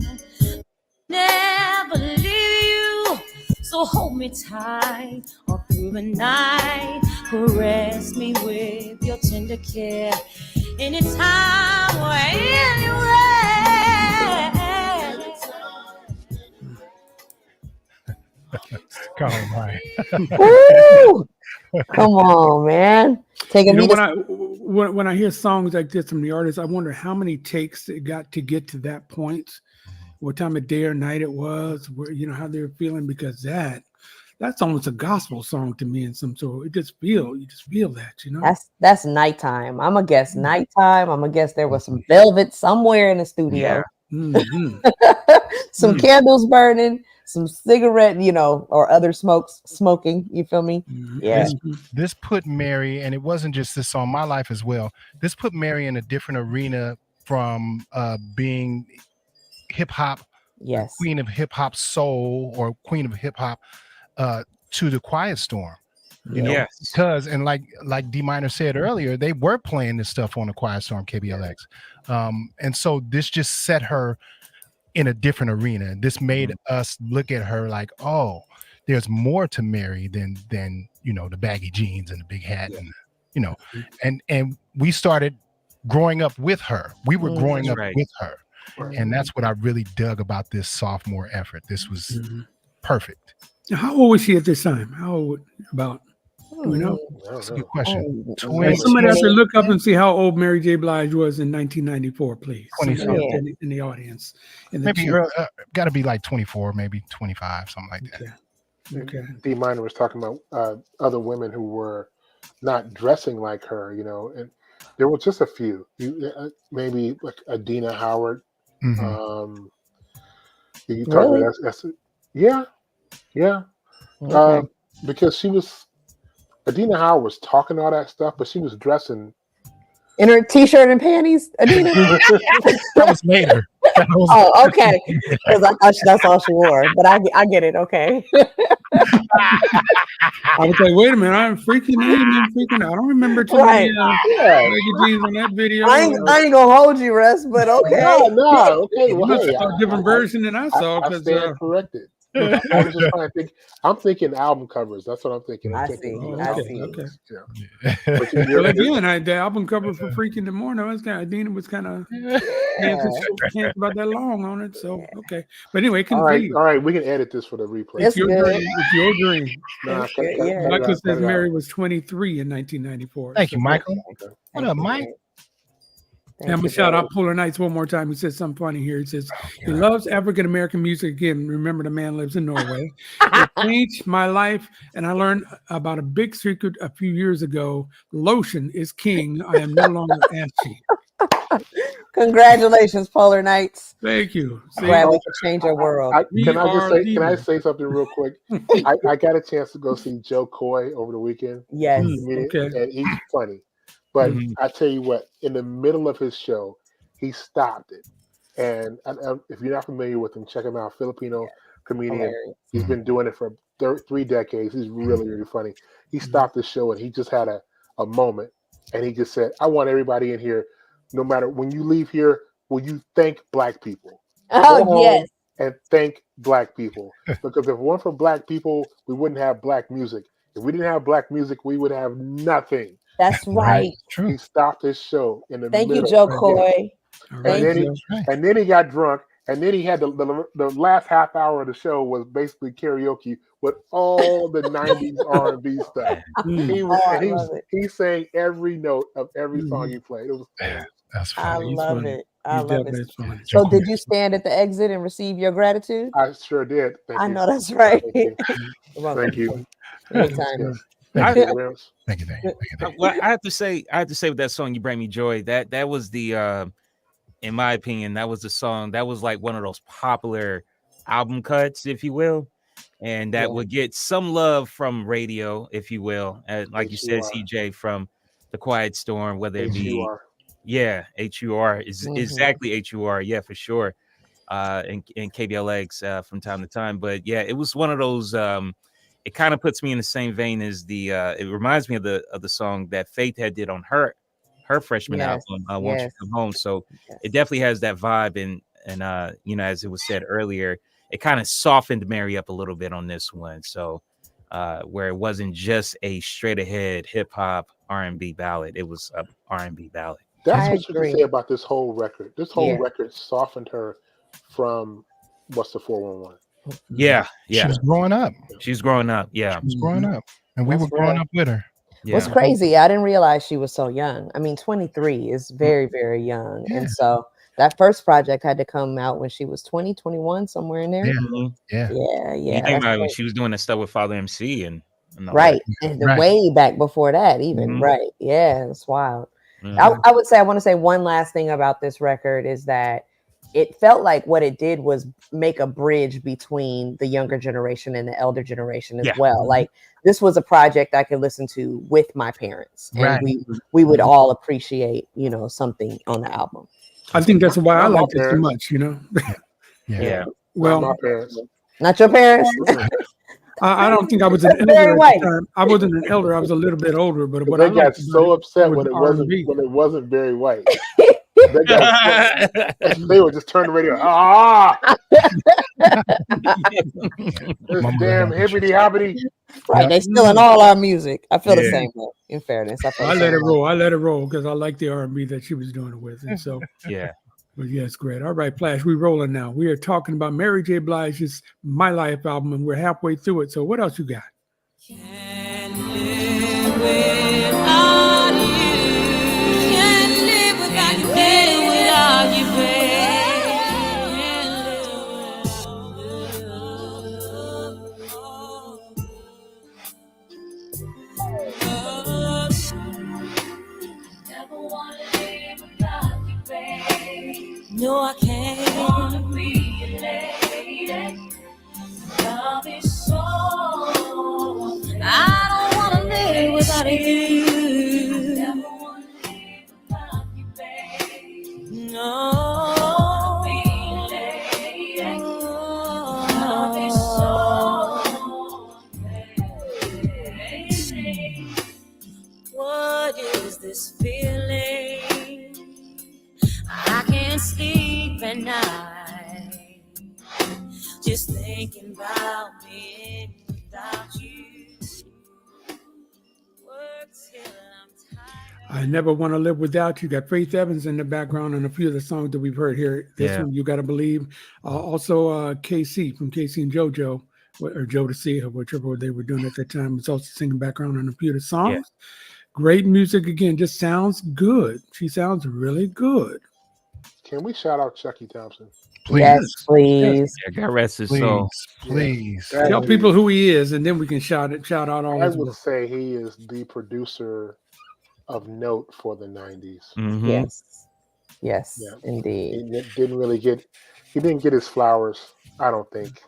Never leave you, so hold me tight all through the night. Caress me with your tender care, anytime or anywhere. Come on, Ryan. Woo! Come on, man. Taking You know, me to when I hear songs like this from the artist, I wonder how many takes it got to get to that point, what time of day or night it was, where how they were feeling, because that's almost a gospel song to me in some sort. You just feel that. that's nighttime. I'm gonna guess nighttime. I'm gonna guess there was some velvet somewhere in the studio. Mhm. Some candles burning, some cigarette, or other smoking. You feel me? Mhm. Yeah. This put Mary, and it wasn't just this song, my life as well. This put Mary in a different arena from being hip hop, Yes. queen of hip hop soul or queen of hip hop, to the Quiet Storm. Yes. Because and like D Minor said earlier, they were playing this stuff on the Quiet Storm KBLX, and so this just set her in a different arena. This made us look at her like, oh, there's more to Mary than the baggy jeans and the big hat, and we started growing up with her. We were growing That's up right. with her, and that's what I really dug about this sophomore effort. This was perfect. Now, how old was she at this time? How old? About? Do we know? That's a good question. Hey, somebody has to look up and see how old Mary J. Blige was in 1994, please. 20 Somebody something. else in the audience. In the Maybe chat. got to be like 24, maybe 25, something like that. Okay. D Minor was talking about other women who were not dressing like her, and there were just a few. Maybe like Adina Howard. Mhm. You talk Really? about that's yeah. Okay. Because Adina Howard was talking all that stuff, but she was dressing In her t-shirt and panties, Adina. That was later. Oh, okay. Because I thought that's all she wore, but I get it. Okay. I was like, wait a minute, I'm freaking out. I don't remember too many baggy jeans on that video. I ain't gonna hold you, Russ, but okay. No, okay. You Well, must hey, have a different version than I saw. I stand corrected. I was just trying to think. I'm thinking album covers. That's what I'm thinking. I thinking, see. I see. Okay. But Well, again, the album cover for Freaking the Morning, Adina was kind of can't about that long on it. So okay, but anyway, all right. We can edit this for the replay. It's your dream. It's your dream. Nah, Michael says Mary was 23 in 1994. Thank you, Michael. Okay. What up, Mike? And I'm gonna shout out Polar Nights one more time. He says something funny here. He says he loves African American music. Again, remember the man lives in Norway. It changed my life, and I learned about a big secret a few years ago. Lotion is king. I am no longer ashy. Congratulations, Polar Nights. Thank you. Glad we can change our world. Can I say something real quick? I got a chance to go see Joe Coy over the weekend. Yes. And he's funny. But I tell you what, in the middle of his show, he stopped it. And if you're not familiar with him, check him out. Filipino comedian. Hilarious. He's been doing it for 3 decades. He's really, really funny. He stopped the show and he just had a moment. And he just said, I want everybody in here, no matter when you leave here, will you thank Black people? Oh, yes. And thank Black people. Because if it weren't for Black people, we wouldn't have Black music. If we didn't have Black music, we would have nothing. That's right. True. He stopped his show in the Thank middle. you, Joe Coy. And then he got drunk, and then he had the last half hour of the show was basically karaoke with all the 90s R&B stuff. He sang every note of every song he played. It was that's funny. I love it. I love it. Funny. So did you stand at the exit and receive your gratitude? I sure did. I know that's right. Thank you. Anytime. Thank you. Well, I have to say with that song, "You Bring Me Joy," that was the, in my opinion, that was the song that was like one of those popular album cuts, if you will, and that would get some love from radio, if you will, like you said, CJ, from the Quiet Storm, whether it be HUR is exactly HUR, for sure, and KBLX from time to time, but yeah, it was one of those. it kind of puts me in the same vein as the. It reminds me of the song that Faith had did on her freshman Yes, album, Won't You yes, Come Home. So yes. it definitely has that vibe, and as it was said earlier, it kind of softened Mary up a little bit on this one. So where it wasn't just a straight ahead hip hop R&B ballad, it was a R&B ballad. That's I what you can say agree. about this whole record. This whole Yeah. record softened her from what's the 411. Yeah, She yeah. was growing up. She's growing up. Yeah, She was growing up, and we That's were growing real. up with her. What's yeah. crazy, I didn't realize she was so young. I mean, 23 is very, very young. Yeah. And so that first project had to come out when she was 20, 21, somewhere in there. Yeah. Mhm. Yeah. Yeah, You yeah. think That's about it, when crazy. she was doing that stuff with Father MC and all Right. that. And Right. way back before that, even. Mhm. Right. Yeah, it's wild. Mhm. I would say, I want to say one last thing about this record is that it felt like what it did was make a bridge between the younger generation and the elder generation as Yeah. well. Like, this was a project I could listen to with my parents, and Right. we would all appreciate, something on the album. I think that's why I Not my liked it so parents. much, you know. Yeah. Yeah. Not Well, my parents. Not your parents? I don't think I was an elder Very at white. the time. I wasn't an elder. I was a little bit older, but what I They got liked about so upset was when it R&B. wasn't very white. They got they would just turn the radio. This Mumble damn rap and shit. hippity hoppity. Right. They stealing all our music. I feel the Yeah. same way, in fairness. I feel I the let same it way. roll. I let it roll because I like the R&B that she was doing it with, and so. Yeah. But yes, great. All right, Flash, we're rolling now. We are talking about Mary J. Blige's My Life album, and we're halfway through it. So what else you got? Can't live without you. Can't live without you, babe. Without you, Never wanna live without you, babe. No, I can't. Wanna be a lady. Love is so. I don't wanna live without you. Never wanna live without you, babe. No. Love is so amazing. What is this feeling? I can't sleep at night. Just thinking about being without you. Work till I'm tired. I Never Want to Live Without You. Got Faith Evans in the background and a few of the songs that we've heard here. This Yeah. one, You Gotta Believe. Also, KC from KC and JoJo, or Joe to See, or whichever they were doing at that time, was also singing background on a few of the songs. Yeah. Great music again, just sounds good. She sounds really good. Can we shout out Chucky Thompson? Please. Yes, please. Yeah, God rest his Please. soul. Please. That Tell dude, people who he is, and then we can shout out all I his would work. say he is the producer of note for the 90s. Mhm. Yes. Yes, Yeah. indeed. He didn't get his flowers. I don't think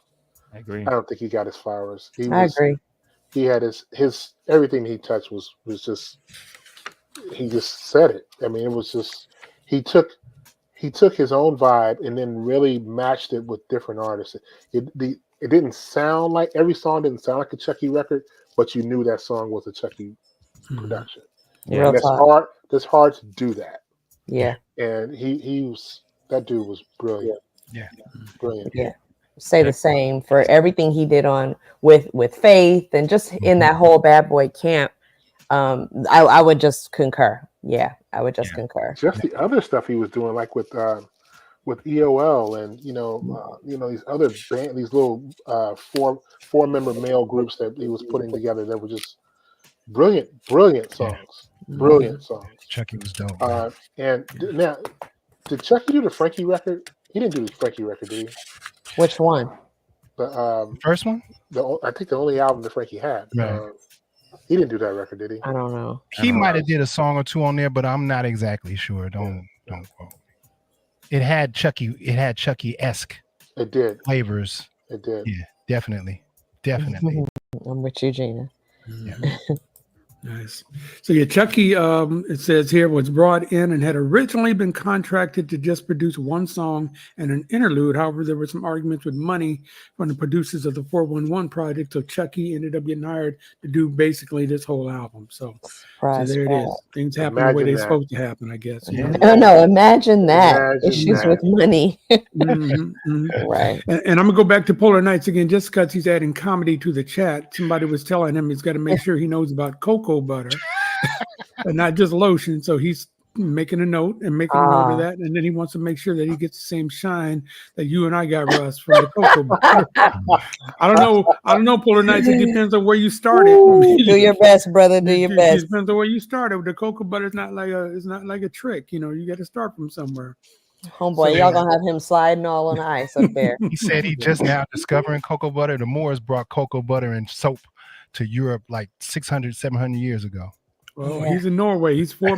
I agree. he got his flowers. I agree. He had his everything he touched was just, he just said it. I mean, it was just, he took his own vibe and then really matched it with different artists. It didn't sound like, every song didn't sound like a Chucky record, but you knew that song was a Chucky production. Yeah. Real And talk. that's hard to do that. Yeah. And that dude was brilliant. Yeah. Brilliant. Yeah. Say the same for everything he did on with Faith and just in that whole Bad Boy camp. I would just concur. Yeah, I would just concur. Just the other stuff he was doing, like with EOL and these other these little 4-member male groups that he was putting together that were just brilliant songs. Brilliant songs. Chucky was dope. Now, did Chucky do the Frankie record? He didn't do the Frankie record, did he? Which one? The First one? I think the only album that Frankie had. Right. He didn't do that record, did he? I don't know. He might have did a song or two on there, but I'm not exactly sure. Don't quote. It had Chucky-esque It did. flavors. It did. Yeah, definitely. I'm with you, Gina. Yeah. Nice. So yeah, Chucky, it says here, was brought in and had originally been contracted to just produce one song and an interlude. However, there were some arguments with money from the producers of the 411 project. So Chucky ended up getting hired to do basically this whole album. So there it is. Things happen the way they're supposed to happen, I guess. You know? No, imagine that. Imagine Issues that. with money. Right. And I'm gonna go back to Polar Nights again, just because he's adding comedy to the chat. Somebody was telling him he's got to make sure he knows about cocoa butter and not just lotion. So he's making a note and making a note of that. And then he wants to make sure that he gets the same shine that you and I got, Russ, from the cocoa butter. I don't know, Polar Nights. It depends on where you started. Ooh, do your best, brother. Do your best. It depends on where you started. The cocoa butter is not like a trick. You know, you got to start from somewhere. Homeboy, y'all gonna have him sliding all on the ice up there. He said he just now discovering cocoa butter. The Moors brought cocoa butter and soap to Europe like 600, 700 years ago. Well, he's in Norway. He's 4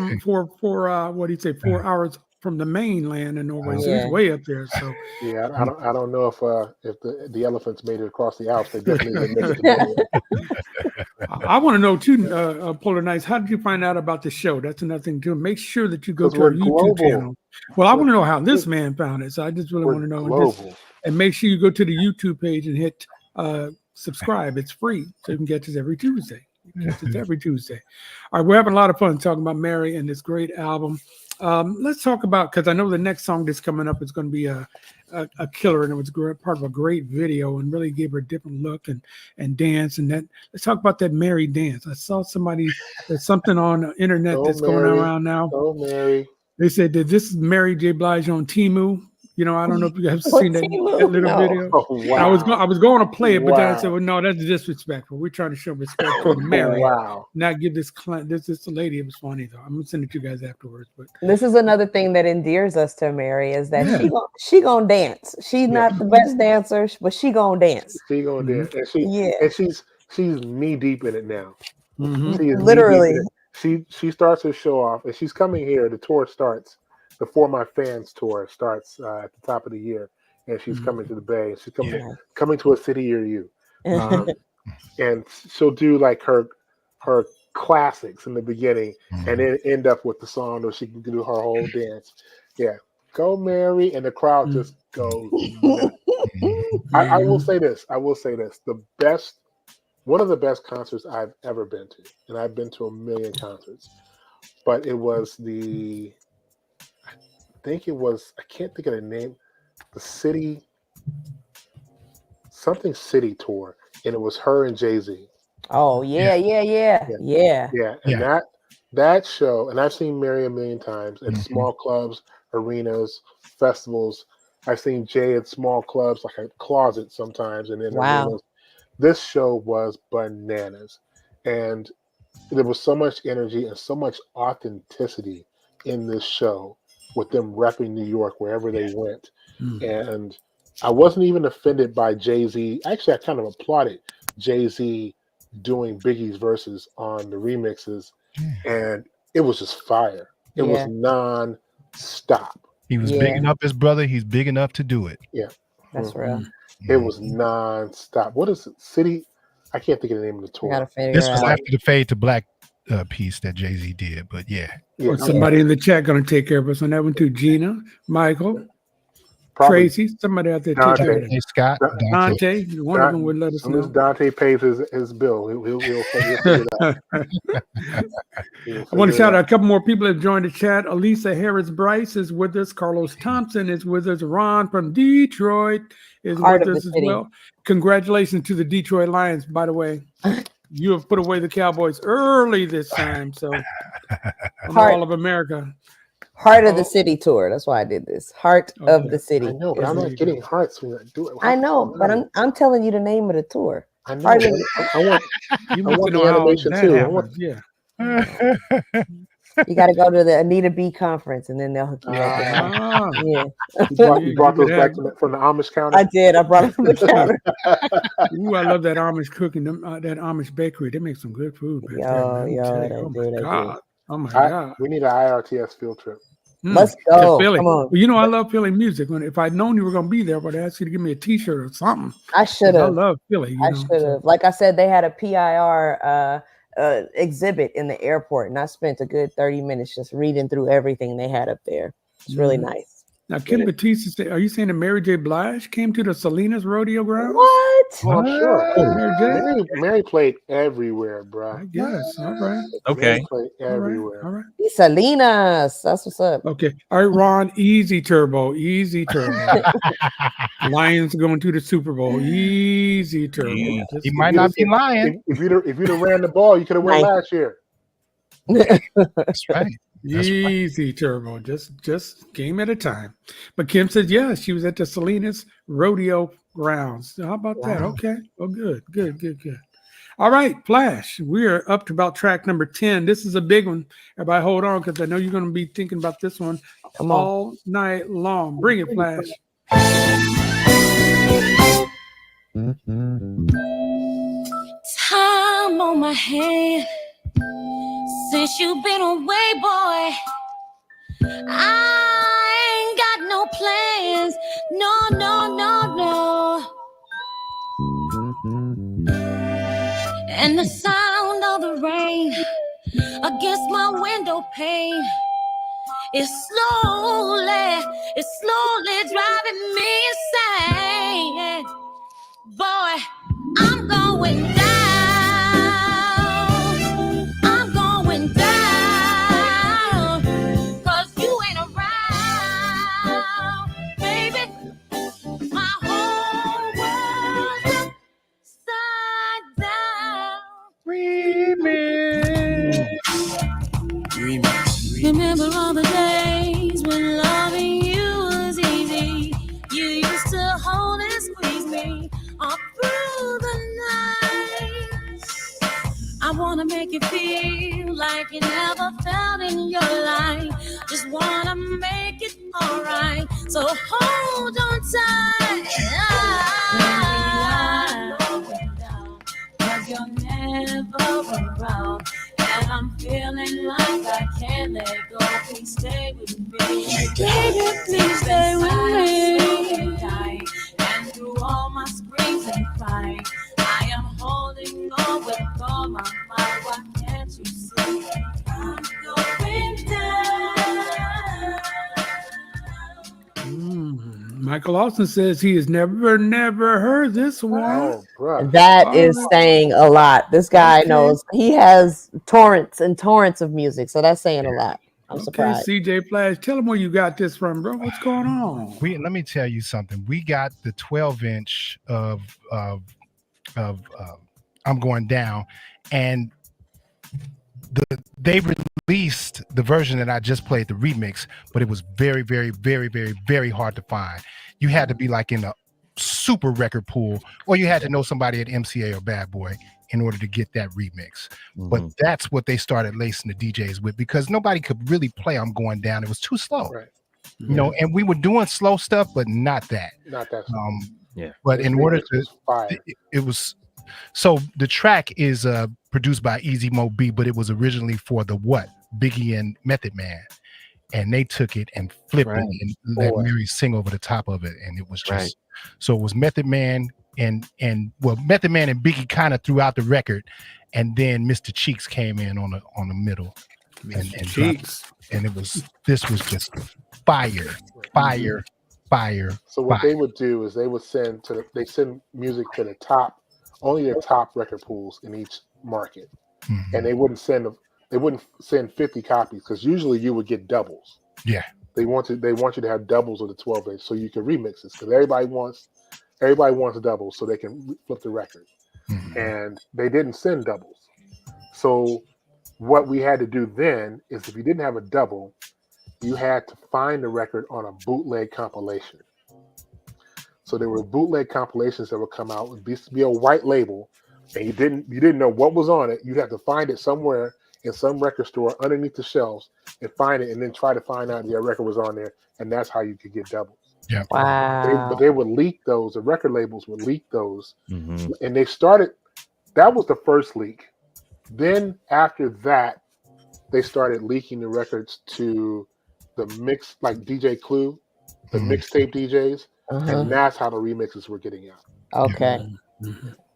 hours from the mainland in Norway. So he's way up there. So yeah, I don't know if the elephants made it across the Alps. They definitely didn't make it to I want to know too, Polar Nights, how did you find out about the show? That's another thing too. Make sure that you go to our YouTube channel. Well, I want to know how this man found it. So I just really want to know. And make sure you go to the YouTube page and hit subscribe. It's free. So you can get this every Tuesday. Every Tuesday. All right, we're having a lot of fun talking about Mary and this great album. Let's talk about, because I know the next song that's coming up is going to be a killer, and it was part of a great video and really gave her a different look and dance. And that, let's talk about that Mary dance. I saw there's something on the internet that's going around now. Oh, Mary. They said that this is Mary J. Blige on Temu. You know, I don't know if you guys have seen that little video. Oh, wow. I was going to play it, but then I said, well, no, that's disrespectful. We're trying to show respect to Mary. Not give this lady. It was funny though. I'm gonna send it to you guys afterwards. But this is another thing that endears us to Mary is that she gonna dance. She's not the best dancer, but she gonna dance. She gonna dance, and she's knee deep in it now. Mm-hmm. Literally, she starts her show off, and she's coming here. The tour starts. The For My Fans tour starts at the top of the year, and she's coming to the Bay. She's coming to a city near you, and she'll do like her classics in the beginning, and then end up with the song where she can do her whole dance. Yeah, go Mary, and the crowd just goes. I will say this. One of the best concerts I've ever been to, and I've been to a million concerts, but it was I can't think of the name, the City tour, and it was her and Jay-Z. Oh yeah. And that show, and I've seen Mary a million times at small clubs, arenas, festivals. I've seen Jay at small clubs, like a closet sometimes, and then arenas. This show was bananas, and there was so much energy and so much authenticity in this show, with them repping New York wherever they went. And I wasn't even offended by Jay-Z. Actually, I kind of applauded Jay-Z doing Biggie's verses on the remixes, and it was just fire. It was non-stop. He was big enough, his brother. He's big enough to do it. Yeah. That's real. It was non-stop. What is it? City? I can't think of the name of the tour. This was after the Fade to Black piece that Jay-Z did, but somebody in the chat gonna take care of us on that one too. Gina, Michael, Tracy, somebody out there take care of it. Scott, Dante, one of them would let us know. Dante pays his bill. He'll figure it out. I want to shout out a couple more people that joined the chat. Elisa Harris Bryce is with us. Carlos Thompson is with us. Ron from Detroit is with us as well. Congratulations to the Detroit Lions, by the way. You have put away the Cowboys early this time, so all of America. Heart of the City tour. That's why I did this. Heart of the City. I know, but I'm not getting hearts when I do it. I know, but I'm telling you the name of the tour. I know. I want the animation too. You got to go to the Anita B conference, and then they'll hook you up. You brought those back from the Amish counter? I did. I brought them from the counter. Ooh, I love that Amish cooking, that Amish bakery. They make some good food. Oh my God. We need an IRTS field trip. Let's go. Philly. Come on. Well, you know, I love Philly music. If I'd known you were going to be there, I would ask you to give me a T-shirt or something. I should have. I love Philly. I should have. Like I said, they had a PIR exhibit in the airport, and I spent a good 30 minutes just reading through everything they had up there. It's really nice. Now, Kim Batista, are you saying that Mary J. Blige came to the Salinas rodeo grounds? What? Oh, I'm sure. Mary J. Mary played everywhere, bro. I guess. All right. Okay. Mary played All right. everywhere. All right. Salinas. That's what's up. Okay. All right, Ron. Easy turbo. Easy turbo. Lions going to the Super Bowl. Easy turbo. Yeah. Just- He might not be lying. If you'd have ran the ball, you could have won Right. last year. That's right. Easy turbo, just game at a time. But Kim said, yeah, she was at the Salinas rodeo grounds. How about that? Okay. Oh, good. All right, Flash. We are up to about track number 10. This is a big one. Everybody hold on, because I know you're going to be thinking about this one Come on. all night long. Bring it, Flash. Time on my hand since you've been away, boy. I ain't got no plans. No. And the sound of the rain against my window pane is slowly driving me insane. Boy, I'm going down. I'm going down. 'Cause you ain't around, baby. My whole world's upside down. Remember all the days when loving you was easy. You used to hold and squeeze me all through the night. I wanna make you feel like you never felt in your life. Just wanna make it alright. So hold on tight. Cause you're never around. And I'm feeling like I can't let go. Please stay with me. Baby, please stay with me. And through all my screams and crying, I am holding on with all my might. Why can't you see? I'm going down. Michael Austin says he has never heard this one. Oh, bro. That is saying a lot. This guy knows. He has torrents and torrents of music, so that's saying a lot. I'm surprised. CJ Flash, tell him where you got this from, bro. What's going on? Let me tell you something. We got the 12-inch of I'm Going Down, and they released the version that I just played, the remix, but it was very, very, very, very, very hard to find. You had to be like in a super record pool, or you had to know somebody at MCA or Bad Boy in order to get that remix. But that's what they started lacing the DJs with, because nobody could really play I'm Going Down. It was too slow. Right. You know, and we were doing slow stuff, but not that. Not that. But in order to, fire. it was. So the track is produced by Easy Mo B, but it was originally for the Biggie and Method Man, and they took it and flipped it and let Mary sing over the top of it, and it was just so it was Method Man and Method Man and Biggie kind of threw out the record, and then Mr. Cheeks came in on the middle, and Cheeks. And this was just fire. So what they would do is they send music to the top, only the top record pools in each market, and they wouldn't send 50 copies, because usually you would get doubles. Yeah, they want you to have doubles of the 12-inch so you can remix it, because everybody wants doubles so they can flip the record, and they didn't send doubles. So what we had to do then is, if you didn't have a double, you had to find the record on a bootleg compilation. So there were bootleg compilations that would come out. It would be a white label, and you didn't know what was on it. You'd have to find it somewhere in some record store underneath the shelves and find it, and then try to find out your record was on there, and that's how you could get doubles. Yeah. Wow. But they would leak those. The record labels would leak those, and they started. That was the first leak. Then after that, they started leaking the records to the mix, like DJ Clue, the mixtape DJs, and that's how the remixes were getting out. Okay.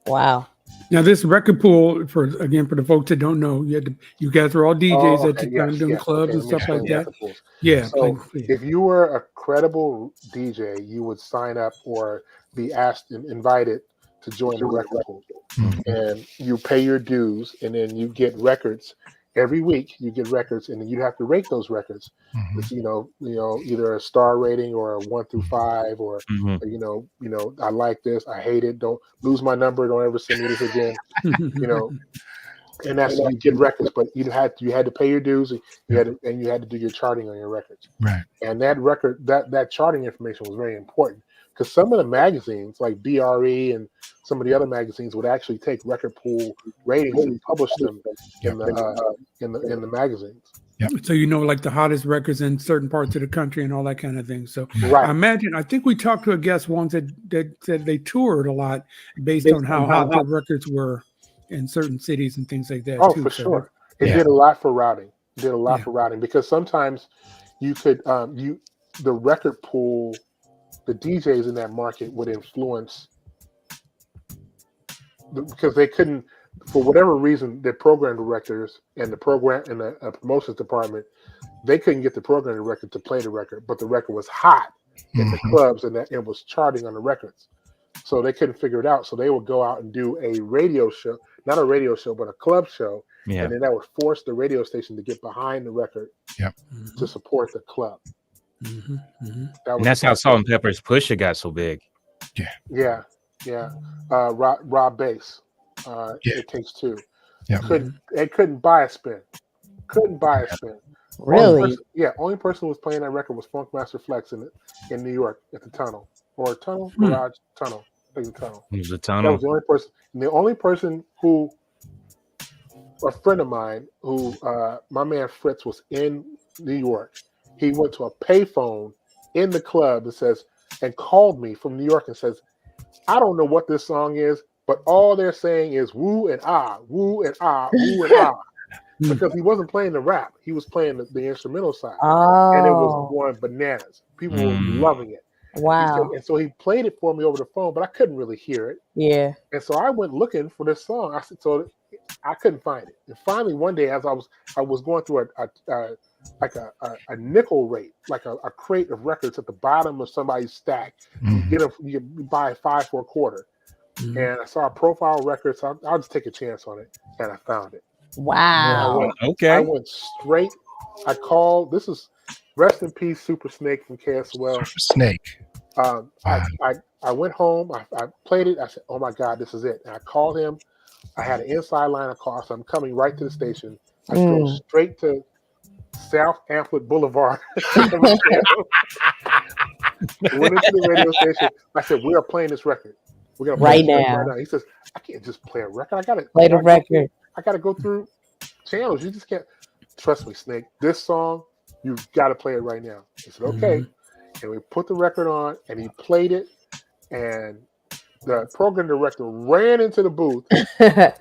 Wow. Now, this record pool, for the folks that don't know, you guys were all DJs at the time doing clubs and stuff like that. Yeah. So if you were a credible DJ, you would sign up or be asked and invited to join the record pool. And you pay your dues, and then you get records. Every week you get records, and then you have to rate those records. It's, either a star rating or a 1 through 5, or I like this, I hate it, don't lose my number, don't ever send me this again. And that's, you get records, but you had to pay your dues, and you had to do your charting on your records. Right. And that record, that charting information was very important, because some of the magazines like BRE and some of the other magazines would actually take record pool ratings and publish them in the magazines. Yep. So like the hottest records in certain parts of the country and all that kind of thing. So right. I think we talked to a guest once that said they toured a lot based on how hot the records were in certain cities and things like that. Oh, too. For sure. It did a lot for routing. For routing, because sometimes you could the record pool, the DJs in that market would influence, because they couldn't, for whatever reason, the program directors and the program and the promotions department, they couldn't get the program director to play the record, but the record was hot in the clubs and it was charting on the records. So they couldn't figure it out. So they would go out and do a radio show, not a radio show, but a club show. Yeah. And then that would force the radio station to get behind the record to support the club. And that's how Salt and Pepper's Pusha got so big. Yeah. Rob Bass. It Takes Two. Yeah. Couldn't buy a spin. Really? Only person who was playing that record was Funkmaster Flex in New York at the Tunnel. Garage Tunnel. I think the Tunnel. It was the Tunnel. That was the only person. And the only person who, a friend of mine, who my man Fritz was in New York. He went to a payphone in the club and called me from New York and says, I don't know what this song is, but all they're saying is woo and ah, woo and ah, woo and ah. Because he wasn't playing the rap. He was playing the instrumental side. Oh. And it was going bananas. People were loving it. Wow. And so he played it for me over the phone, but I couldn't really hear it. Yeah. And so I went looking for this song. I couldn't find it. And finally one day, as I was going through a nickel rate, like a crate of records at the bottom of somebody's stack. You buy 5 for a quarter. And I saw a Profile Records. So I'll just take a chance on it, and I found it. Wow. I went straight. I called. This is rest in peace, Super Snake from KSL. Super Snake. I went home. I played it. I said, "Oh my God, this is it!" And I called him. I had an inside line. I called. So I'm coming right to the station. I drove straight to South Amplet Boulevard. Went into the radio station. I said, "We are playing this record. We're gonna play right now." He says, "I can't just play a record. I gotta play the record. I gotta go through channels. You just can't." Trust me, Snake. This song, you've got to play it right now. He said, "Okay," and we put the record on, and he played it, and the program director ran into the booth.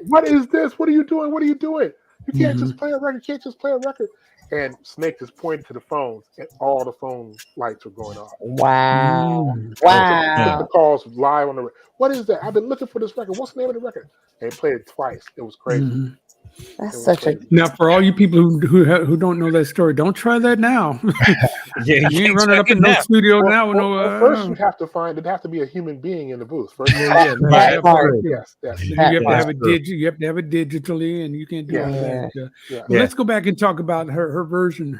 What is this? What are you doing? What are you doing? You can't just play a record. You can't just play a record. And Snake just pointed to the phones, and all the phone lights were going off. Wow. Wow. The calls live on the record. What is that? I've been looking for this record. What's the name of the record? And he played it twice. It was crazy. That's such a... Now, for all you people who don't know that story, don't try that now. You ain't running up in no studio now. First, you'd have to there'd have to be a human being in the booth. First, yes. You have to have it. You have to have it digitally, and you can't do all that. Let's go back and talk about her version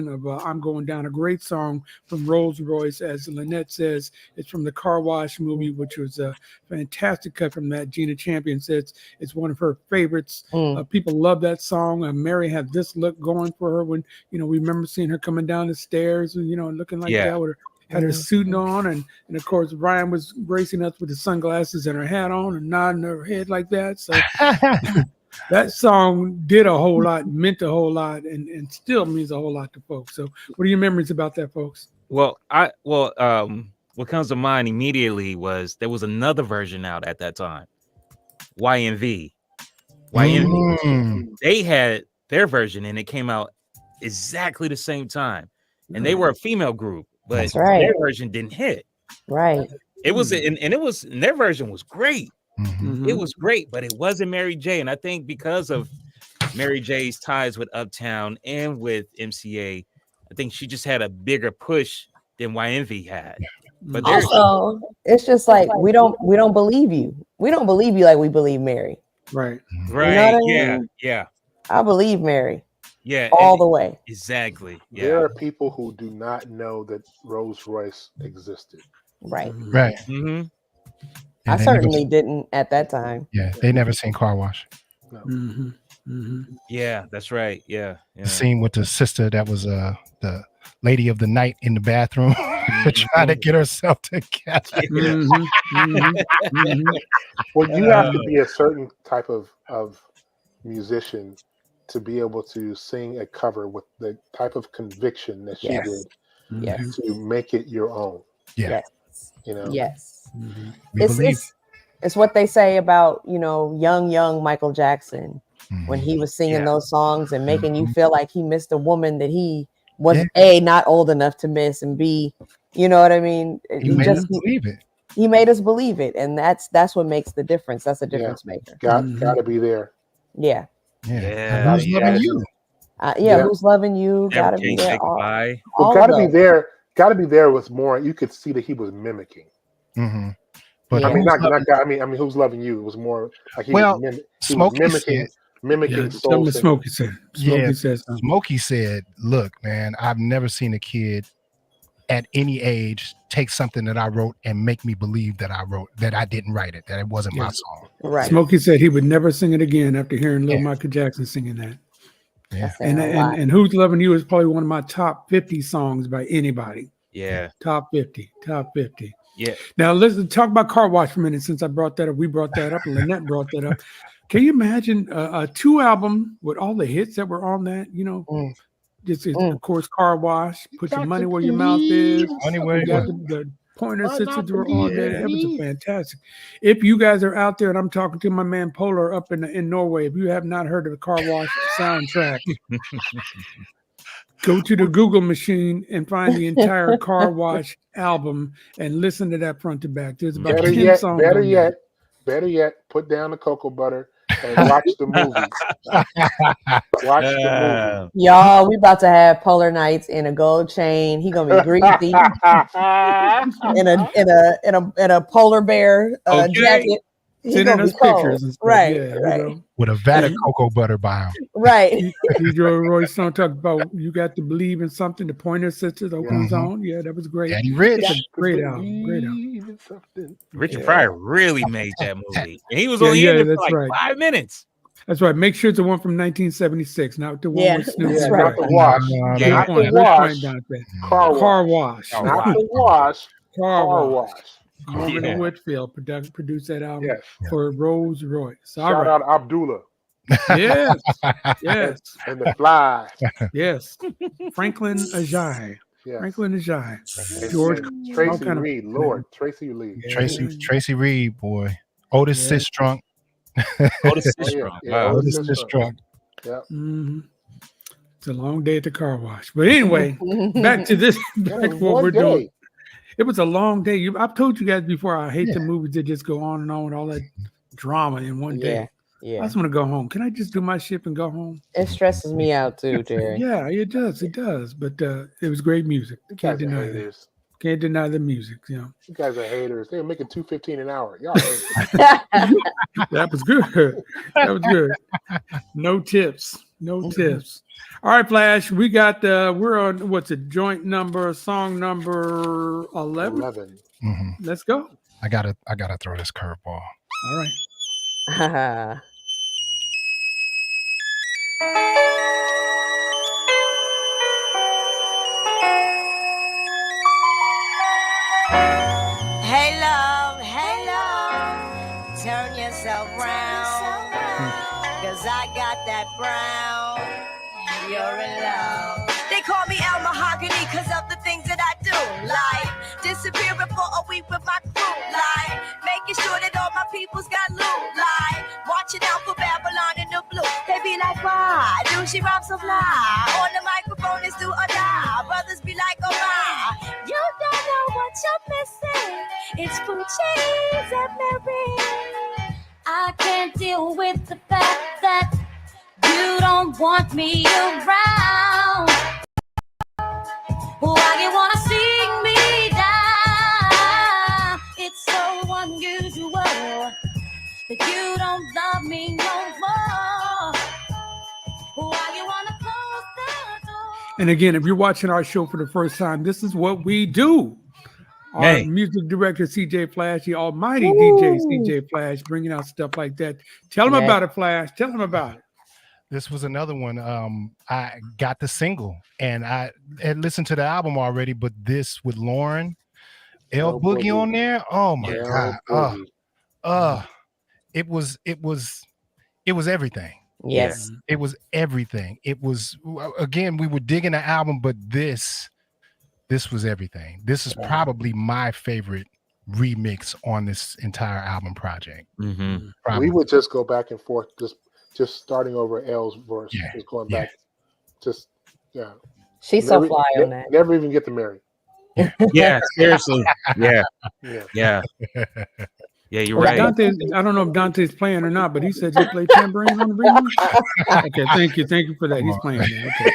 of "I'm Going Down," a great song from Rolls Royce. As Lynette says, it's from the Car Wash movie, which was a fantastic cut from that. Gina Champion says it's one of her favorites. People love that song. Mary had this look going for her when, we remember seeing her coming down the stairs and, looking like that with her, had her suit on. And of course, Ryan was gracing us with the sunglasses and her hat on and nodding her head like that. So that song did a whole lot, meant a whole lot, and still means a whole lot to folks. So what are your memories about that, folks? Well, what comes to mind immediately was there was another version out at that time, YNV. They had their version, and it came out exactly the same time. And they were a female group, but their version didn't hit. Right. It was, and their version was great. Mhm. It was great, but it wasn't Mary J. And I think because of Mary J's ties with Uptown and with MCA, I think she just had a bigger push than YNV had. But there, Also, it's just like we don't believe you. We don't believe you like we believe Mary. Right. right? You know what I Yeah, mean? yeah, I believe Mary yeah. all and- the way. exactly. There Yeah. are people who do not know that Rolls Royce existed. Right. Right. hmm I And they never, certainly didn't at that time. yeah, they never seen Car Wash. Mm-hmm. Mm-hmm. Yeah, that's right. Yeah. The Yeah. scene with the sister that was the lady of the night in the bathroom trying to get herself together. Mm-hmm. Mm-hmm. Mm-hmm. Well, you have to be a certain type of musician to be able to sing a cover with the type of conviction that she Yes. did Yes. to make it your own. Yeah. Yes. You know, Yes. Mm-hmm. We believe. It's what they say about, young Michael Jackson when he was singing Yeah. those songs and making you Mhm. feel like he missed a woman that he was Yeah. A, not old enough to miss, and B, you know what I mean? He made us believe it. He made us believe it, and that's what makes the difference. That's a difference maker. got Mhm. to be there. Yeah. Yeah. Yeah, Who's yeah. loving you? Yeah. Yeah. Who's loving you? Never Gotta be Can't Say there. Goodbye. Well, All got to of be those. there. Got to be there was more. You could see that he was mimicking. Mm-hmm. But Yeah. I mean, who's not loving- God. I mean, who's loving you? It was more like he Well, was, he was Smokey mimicking said, Yeah, soul something singing. Smokey said. Smokey Yeah. said something. Smokey said, "Look, man, I've never seen a kid at any age take something that I wrote and make me believe that I didn't write it, that it wasn't my Yeah. song." Right. Smokey said he would never sing it again after hearing Lil Yeah. Michael Jackson singing that. Yeah. That's saying And, a lot. and Who's Loving You is probably one of my top 50 songs by anybody. Yeah. Top 50. Yeah. Now let's talk about Car Wash for a minute since I brought that up. We brought that up and Lynette brought that up. Can you imagine a 2 album with all the hits that were on that? Just of course, Car Wash, Put Your Money Where Your Mouth Is. Money where We your got mouth the Pointer Why not Sisters were on there. That was believe? a fantastic. If you guys are out there, and I'm talking to my man Polar up in Norway, if you have not heard of the Car Wash soundtrack, go to the Google machine and find the entire Car Wash album and listen to that front to back. There's about Better 10 yet, songs. on there. put down the cocoa butter and watch the movie. Watch the Y'all, we about to have Polar Nights in a gold chain. He gonna be greasy movie. in a polar bear Okay. jacket. He Sending gonna us be cold. pictures and stuff. Right, Yeah, right, with a vat of cocoa butter by him. right. Deidre Roy song talked about you got to believe in something. The Pointer Sisters opens Mhm. on. Yeah, that was great. Daddy Rich. It's a great album. Great album. Richard Yeah. Pryor really made that movie. And he was Yeah, only yeah, in it for that's like right. 5 minutes. That's right. Make sure it's the one from 1976, not the one Yeah, with Snoop. that's Yeah, right. not the wash. Yeah. Not the Let's wash. find out that. Car Car wash. Wash. Car Not the wash. Car Car Wash. wash. Marvin Yeah. Whitfield produced that album Yes. for Rolls Royce. All Shout right. out Abdullah Yes. Yes. and the Fly. Yes. Franklin Ajayi. Yes. Franklin Ajayi. And- George. and all Tracy kind of- Reed. Lord, Tracy Reed. Tracy Reed, boy. Otis Yeah. Sistrunk. Otis Oh, yeah. Sistrunk. Yeah, Wow. Otis Otis Sistrunk. Yeah. Mhm. It's a long day at the car wash. But anyway, back to this. Yeah, Back to what one we're doing. day. It was a long day. I've told you guys before, I hate Yeah. the movies that just go on and on with all that drama in one day. Yeah, I yeah. just want to go home. Can I just do my ship and go home? It stresses me out too, Jerry. Yeah, it does. It does. But it was great music. You Can't guys are deny that. haters. Can't deny the music. You know, You guys are haters. They're making $2.15 an hour. Y'all haters. that was good. That was good. No tips. No tips. All right, Flash. We got we're on what's a joint number, song number 11. 11. Mhm. Let's go. I gotta throw this curveball. All right. Hey love, turn yourself round. Cause I got that brown, you're in love. They call me El Mahogany cause of the things that I do. Like disappearing for a week with my crew. Like making sure that all my people's got loot. Like watching out for Babylon in the blue. They be like, why do she rhyme so fly? On the microphone is do or die. Brothers be like, oh my, you don't know what you're missing. It's food chains and Mary. I can't deal with the fact that you don't want me around. Why you wanna see me down? It's so unusual that you don't love me no more. Why you wanna close the door? And again, if you're watching our show for the first time, this is what we do. Our Hey. music director, CJ Flash, the almighty DJ CJ Flash, bringing out stuff like that. Tell them Yeah. about it, Flash. Tell them about it. This was another one. I got the single and I had listened to the album already, but this with Lauren, L L Boogie Boogie. on there. Oh my L God. Boogie. It was everything. Yes. It was everything. It was, again, we were digging the album, but this was everything. This is probably my favorite remix on this entire album project. Mm-hmm. Probably. We would just go back and forth, just starting over L's verse, Yeah, just going yeah. back, just yeah. She's so fly on that. Never even get to marry. Yeah, seriously. Yeah, Yeah. yeah, yeah. You're Well, right. Dante, I don't know if Dante's playing or not, but he said you play tambourine on the remix. Okay, thank you for that. He's playing that. Okay,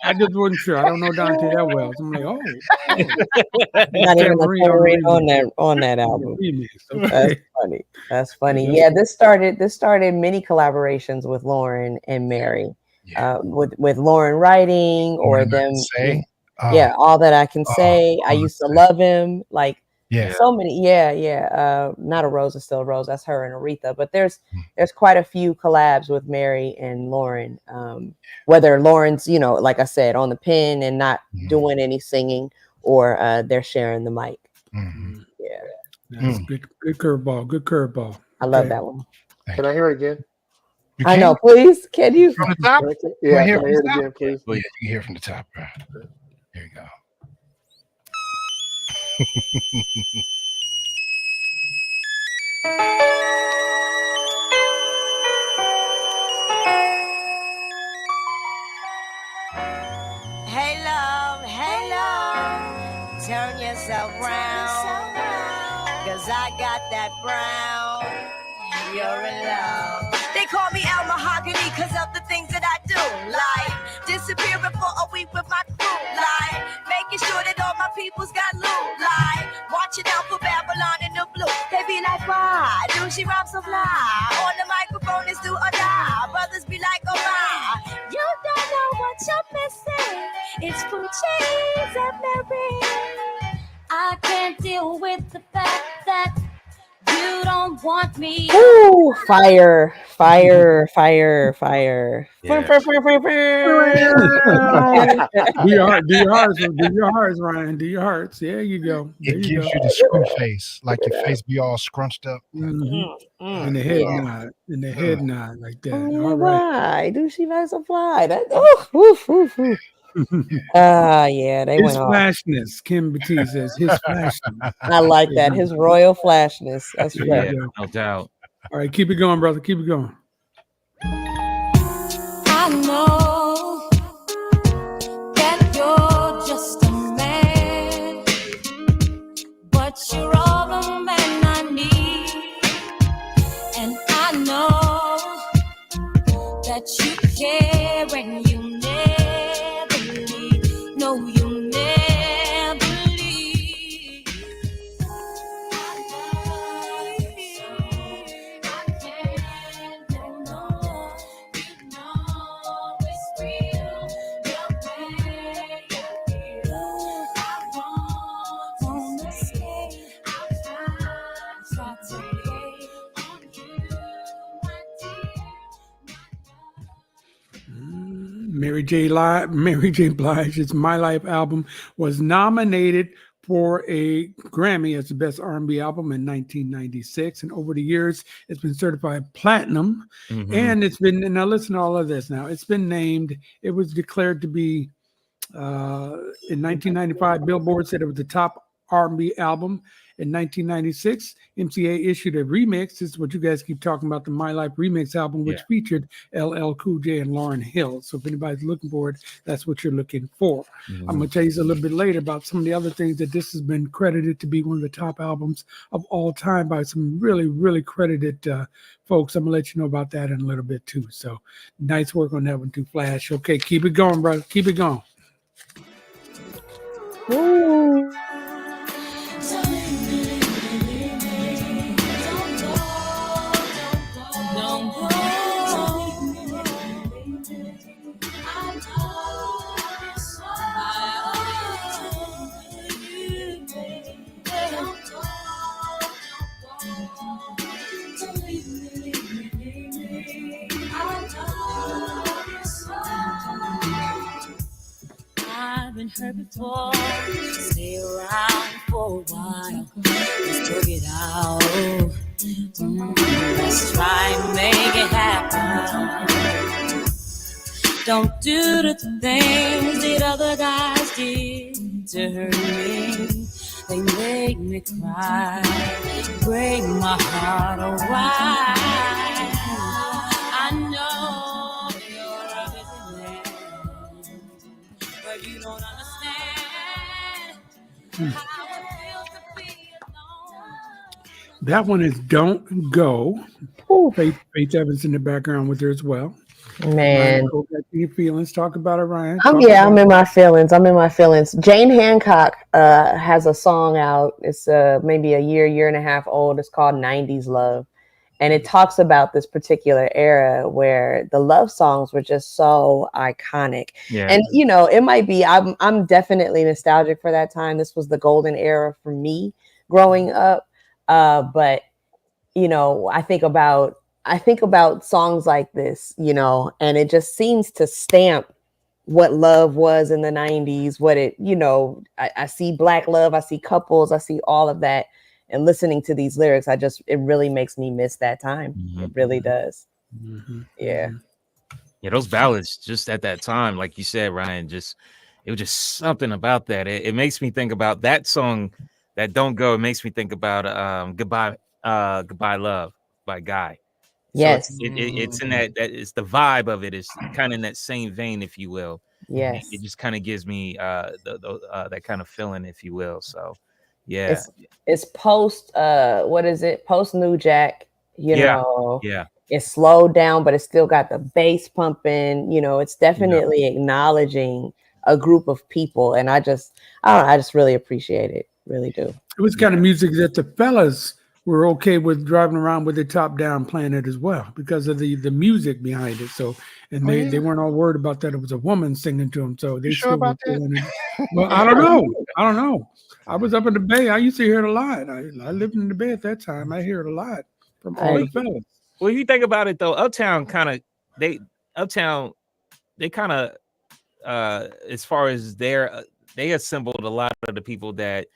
I just wasn't sure. I don't know Dante that well, so I'm like, oh. Not even a Tambourine tambourine on on that album. remix. That's Okay. funny. That's funny. Yeah, this started many collaborations with Lauren and Mary. Yeah. With Lauren writing or All That I them. Can Say. Yeah, all that I can say. I used to love him. Like Yeah. so many. Yeah. Not a Rose is still a Rose. That's her and Aretha. But there's quite a few collabs with Mary and Lauren. Whether Lauren's, like I said, on the pen and not doing any singing, or they're sharing the mic. Mhm. Yeah. That's good curveball. Good curveball. I love Okay. that one. Can I hear it again? You I can? know. Please, can you? From the top? Yeah, hear can I from hear the it top? again, please? Oh, yeah, you can hear from the top, bro. Here you go. Hey love, turn yourself round, cause I got that brown, you're in love. They call me El Mahogany cause of the things that I do, like disappearing for a week with my crew, like making sure that all my people's got loot, like watching out for Babylon in the blue. They be like, why do she rhyme so fly? On the microphone is do or die. Brothers be like, oh my, you don't know what you're missing. It's food, cheese, and Mary. I can't deal with the fact that you don't want me. Ooh, fire. Yeah. Do your hearts, Ryan. Do your hearts. There you go. There It you gives go. you the screw face, like your face be all scrunched up. Mhm. And the head nod. And the head nod like that. Oh, All right. why do she rise so fly? That, ooh. Yeah, they His went off. flashness. Kim Batiste says his flashness. I like that. His royal flashness. That's There right. you Yeah, go. no doubt. All right, keep it going, brother. Keep it going. I know that you're just a man, but you're all the man I need. And I know that you care and you never leave. No, you never leave. I love you so I can't go no. You know it's real, the way you feel. I want to stay. I'll try to wait on you, my dear. Mary J. Blige's My Life album was nominated for a Grammy as the best R&B album in 1996, and over the years it's been certified platinum. Mhm. And it's been, and now listen to all of this now, it's been named, it was declared to be in 1995, Billboard said it was the top R&B album, In 1996, MCA issued a remix. This is what you guys keep talking about, the My Life remix album, which featured LL Cool J and Lauryn Hill. So if anybody's looking for it, that's what you're looking for. I'm going to tell you a little bit later about some of the other things that this has been credited to be one of the top albums of all time by some really, really credited folks. I'm going to let you know about that in a little bit too. So nice work on that one too, Flash. Okay, keep it going, brother. Keep it going. Ooh. I've been hurt before. Stay around for a while. Let's work it out. Let's try and make it happen. Don't do the things that other guys did to hurt me. They make me cry, break my heart. Oh, why? I know you're a busy man, but you don't understand how it feels to be alone. That one is Don't Go. Ooh. Faith Evans in the background with her as well. Man. Ryan, go back to your feelings. Talk about it, Ryan. I'm in my feelings. Jane Hancock has a song out. It's maybe a year and a half old. It's called 90s Love. And it talks about this particular era where the love songs were just so iconic. Yeah. And, you know, it might be, I'm definitely nostalgic for that time. This was the golden era for me growing up. But, you know, I think about songs like this, you know, and it just seems to stamp what love was in the 90s, what it, you know, I see Black love, I see couples, I see all of that. And listening to these lyrics, it really makes me miss that time. It really does. Yeah. Yeah, those ballads just at that time, like you said, Ryan, it was just something about that. It makes me think about that song, that Don't Go. It makes me think about Goodbye Love by Guy. Yes. So it's in that it's the vibe of it is kind of in that same vein, if you will. Yes. It just kind of gives me that kind of feeling, if you will. So yeah. It's post what is it? Post New Jack, you know. Yeah. It's slowed down, but it's still got the bass pumping. You know, it's definitely acknowledging a group of people. And I don't know, I just really appreciate it. Really do. It was kind of music that the fellas were okay with driving around with their top down playing it as well because of the music behind it. So, and they weren't all worried about that. It was a woman singing to them. So they sure about that? Well, I don't know. I was up in the Bay. I used to hear it a lot. I lived in the Bay at that time. I hear it a lot from all the fellas. Well, if you think about it though, Uptown they kind of as far as they assembled a lot of the people that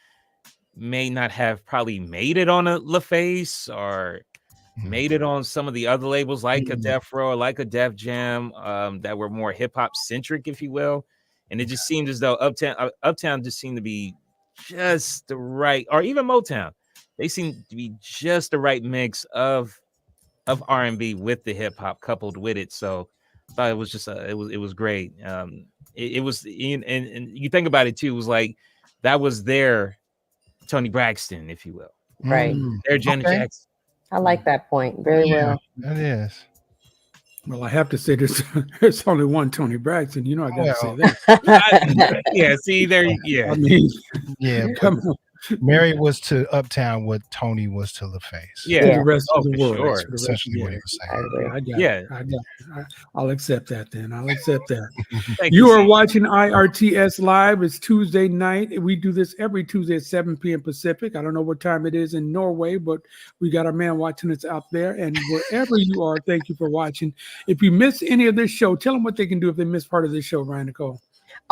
may not have probably made it on a LaFace or made it on some of the other labels like a Def Row, like a Def Jam, that were more hip hop centric, if you will. And it just seemed as though Uptown just seemed to be just the right, or even Motown, they seem to be just the right mix of R&B with the hip hop coupled with it. So I thought it was just it was great. It was and you think about it too, it was like that was their Tony Braxton, if you will. Right. Their Janet Jackson. I like that point very well. That is. Well, I have to say there's only one Tony Braxton. You know, I got to say that. Yeah, see there. Yeah. I mean, yeah. Come on. Mary was to Uptown what Tony was to LaFace. Yeah. The rest of the for world. sure. For the rest Essentially of what the he was world. saying. I'll accept that then. I'll accept that. Thank You are Steve. watching IRTS Live. It's Tuesday night. We do this every Tuesday at 7 p.m. Pacific. I don't know what time it is in Norway, but we got our man watching us out there. And wherever you are, thank you for watching. If you miss any of this show, tell them what they can do if they miss part of this show, Ryan Nicole.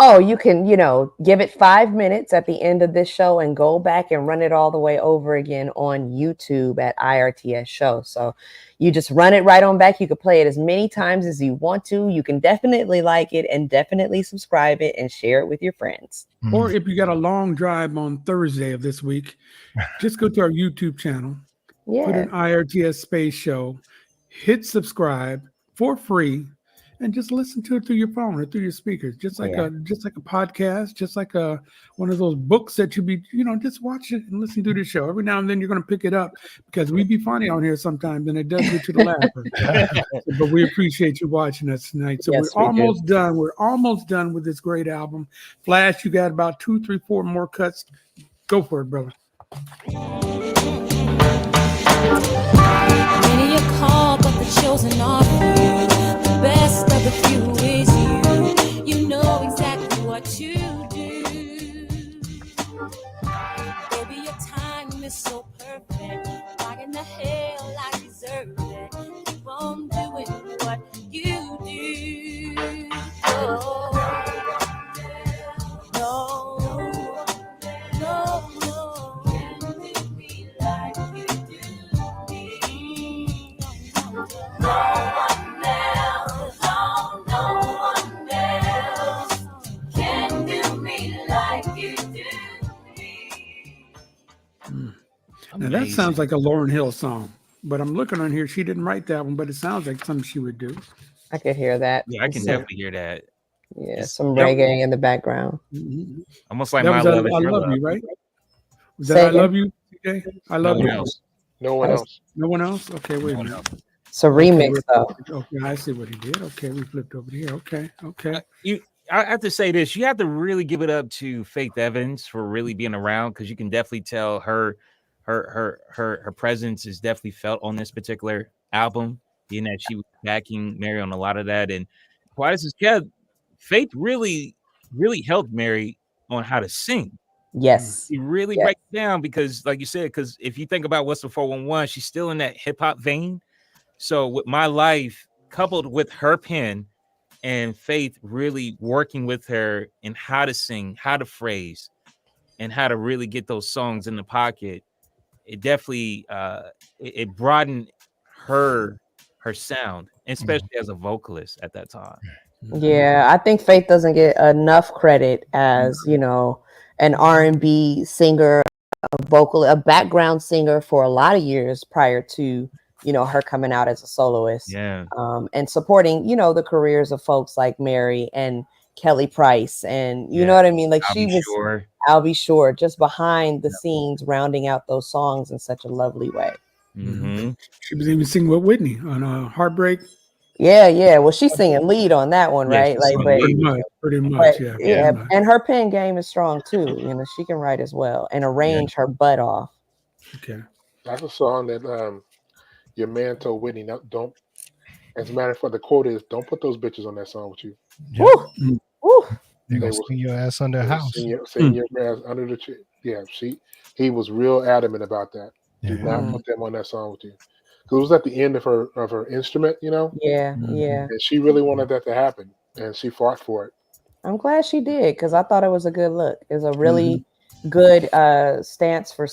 Oh, you can, give it 5 minutes at the end of this show and go back and run it all the way over again on YouTube at IRTS Show. So you just run it right on back. You can play it as many times as you want to. You can definitely like it and definitely subscribe it and share it with your friends. Or if you got a long drive on Thursday of this week, just go to our YouTube channel, put Yeah. an IRTS Space Show, hit subscribe for free, and just listen to it through your phone or through your speakers, just like a podcast, just like one of those books that you be, just watch it and listen to the show. Every now and then you're going to pick it up because we be funny on here sometimes, and it does get you to laugh. But we appreciate you watching us tonight. So Yes, we're we almost done. We're almost done with this great album. Flash, you got about 2, 3, 4 more cuts. Go for it, brother. Many a call, but the chosen are few. The best of the few is you. You know exactly what to do. Baby, your time is so perfect. Why in the hell I deserve it? Keep on doing what you do. Oh, no, no, no. Can't do me like you do me. No one else, oh, no one else can do me like you do me. Now that sounds like a Lauryn Hill song, but I'm looking on here. She didn't write that one, but it sounds like something she would do. I could hear that. Yeah, I can definitely hear that. Yeah, some reggae in the background. Almost like That My was Love Is I Your Love Love. You, right? Was Say that I again? Love You, TJ? I Love No You. one else. No one else. No one else? Okay, wait a No one minute. else. It's a remix, though. Okay, I see what he did. Okay, we flipped over here. Okay. I have to say this. You have to really give it up to Faith Evans for really being around, because you can definitely tell her presence is definitely felt on this particular album, being that she was backing Mary on a lot of that. And quite as kept, Faith really helped Mary on how to sing. Yes. She really Yes. breaks it down because, like you said, because if you think about What's the 411, she's still in that hip hop vein. So with My Life, coupled with her pen and Faith really working with her in how to sing, how to phrase, and how to really get those songs in the pocket, it definitely it broadened her sound, especially as a vocalist at that time. Yeah, I think Faith doesn't get enough credit as, an R&B singer, a background singer for a lot of years prior to, her coming out as a soloist. Yeah. And supporting, the careers of folks like Mary and Kelly Price, and you know what I mean? Like I'll be sure, just behind the scenes, rounding out those songs in such a lovely way. Mm-hmm. She was even singing with Whitney on Heartbreak. Yeah. Well, she's singing lead on that one, Yeah, right? she's Like, singing but, lead. Pretty much, but, yeah. And her pen game is strong too. She can write as well and arrange her butt off. Okay. That's a song that your man told Whitney, no, don't. As a matter of fact, the quote is, "Don't put those bitches on that song with you." Yeah. Woo! Woo! They're gonna sing your ass under a house. Sing your ass under the tree. Yeah, he was real adamant about that. Do not put them on that song with you. Because it was at the end of her instrument, Yeah. and she really wanted that to happen, and she fought for it. I'm glad she did, because I thought it was a good look. It was a really good stance for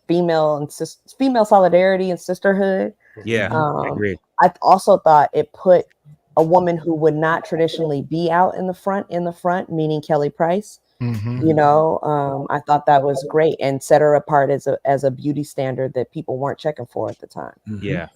female solidarity and sisterhood. Yeah, I agree. I also thought it put a woman who would not traditionally be out in the front, meaning Kelly Price. I thought that was great and set her apart as a beauty standard that people weren't checking for at the time. Yeah.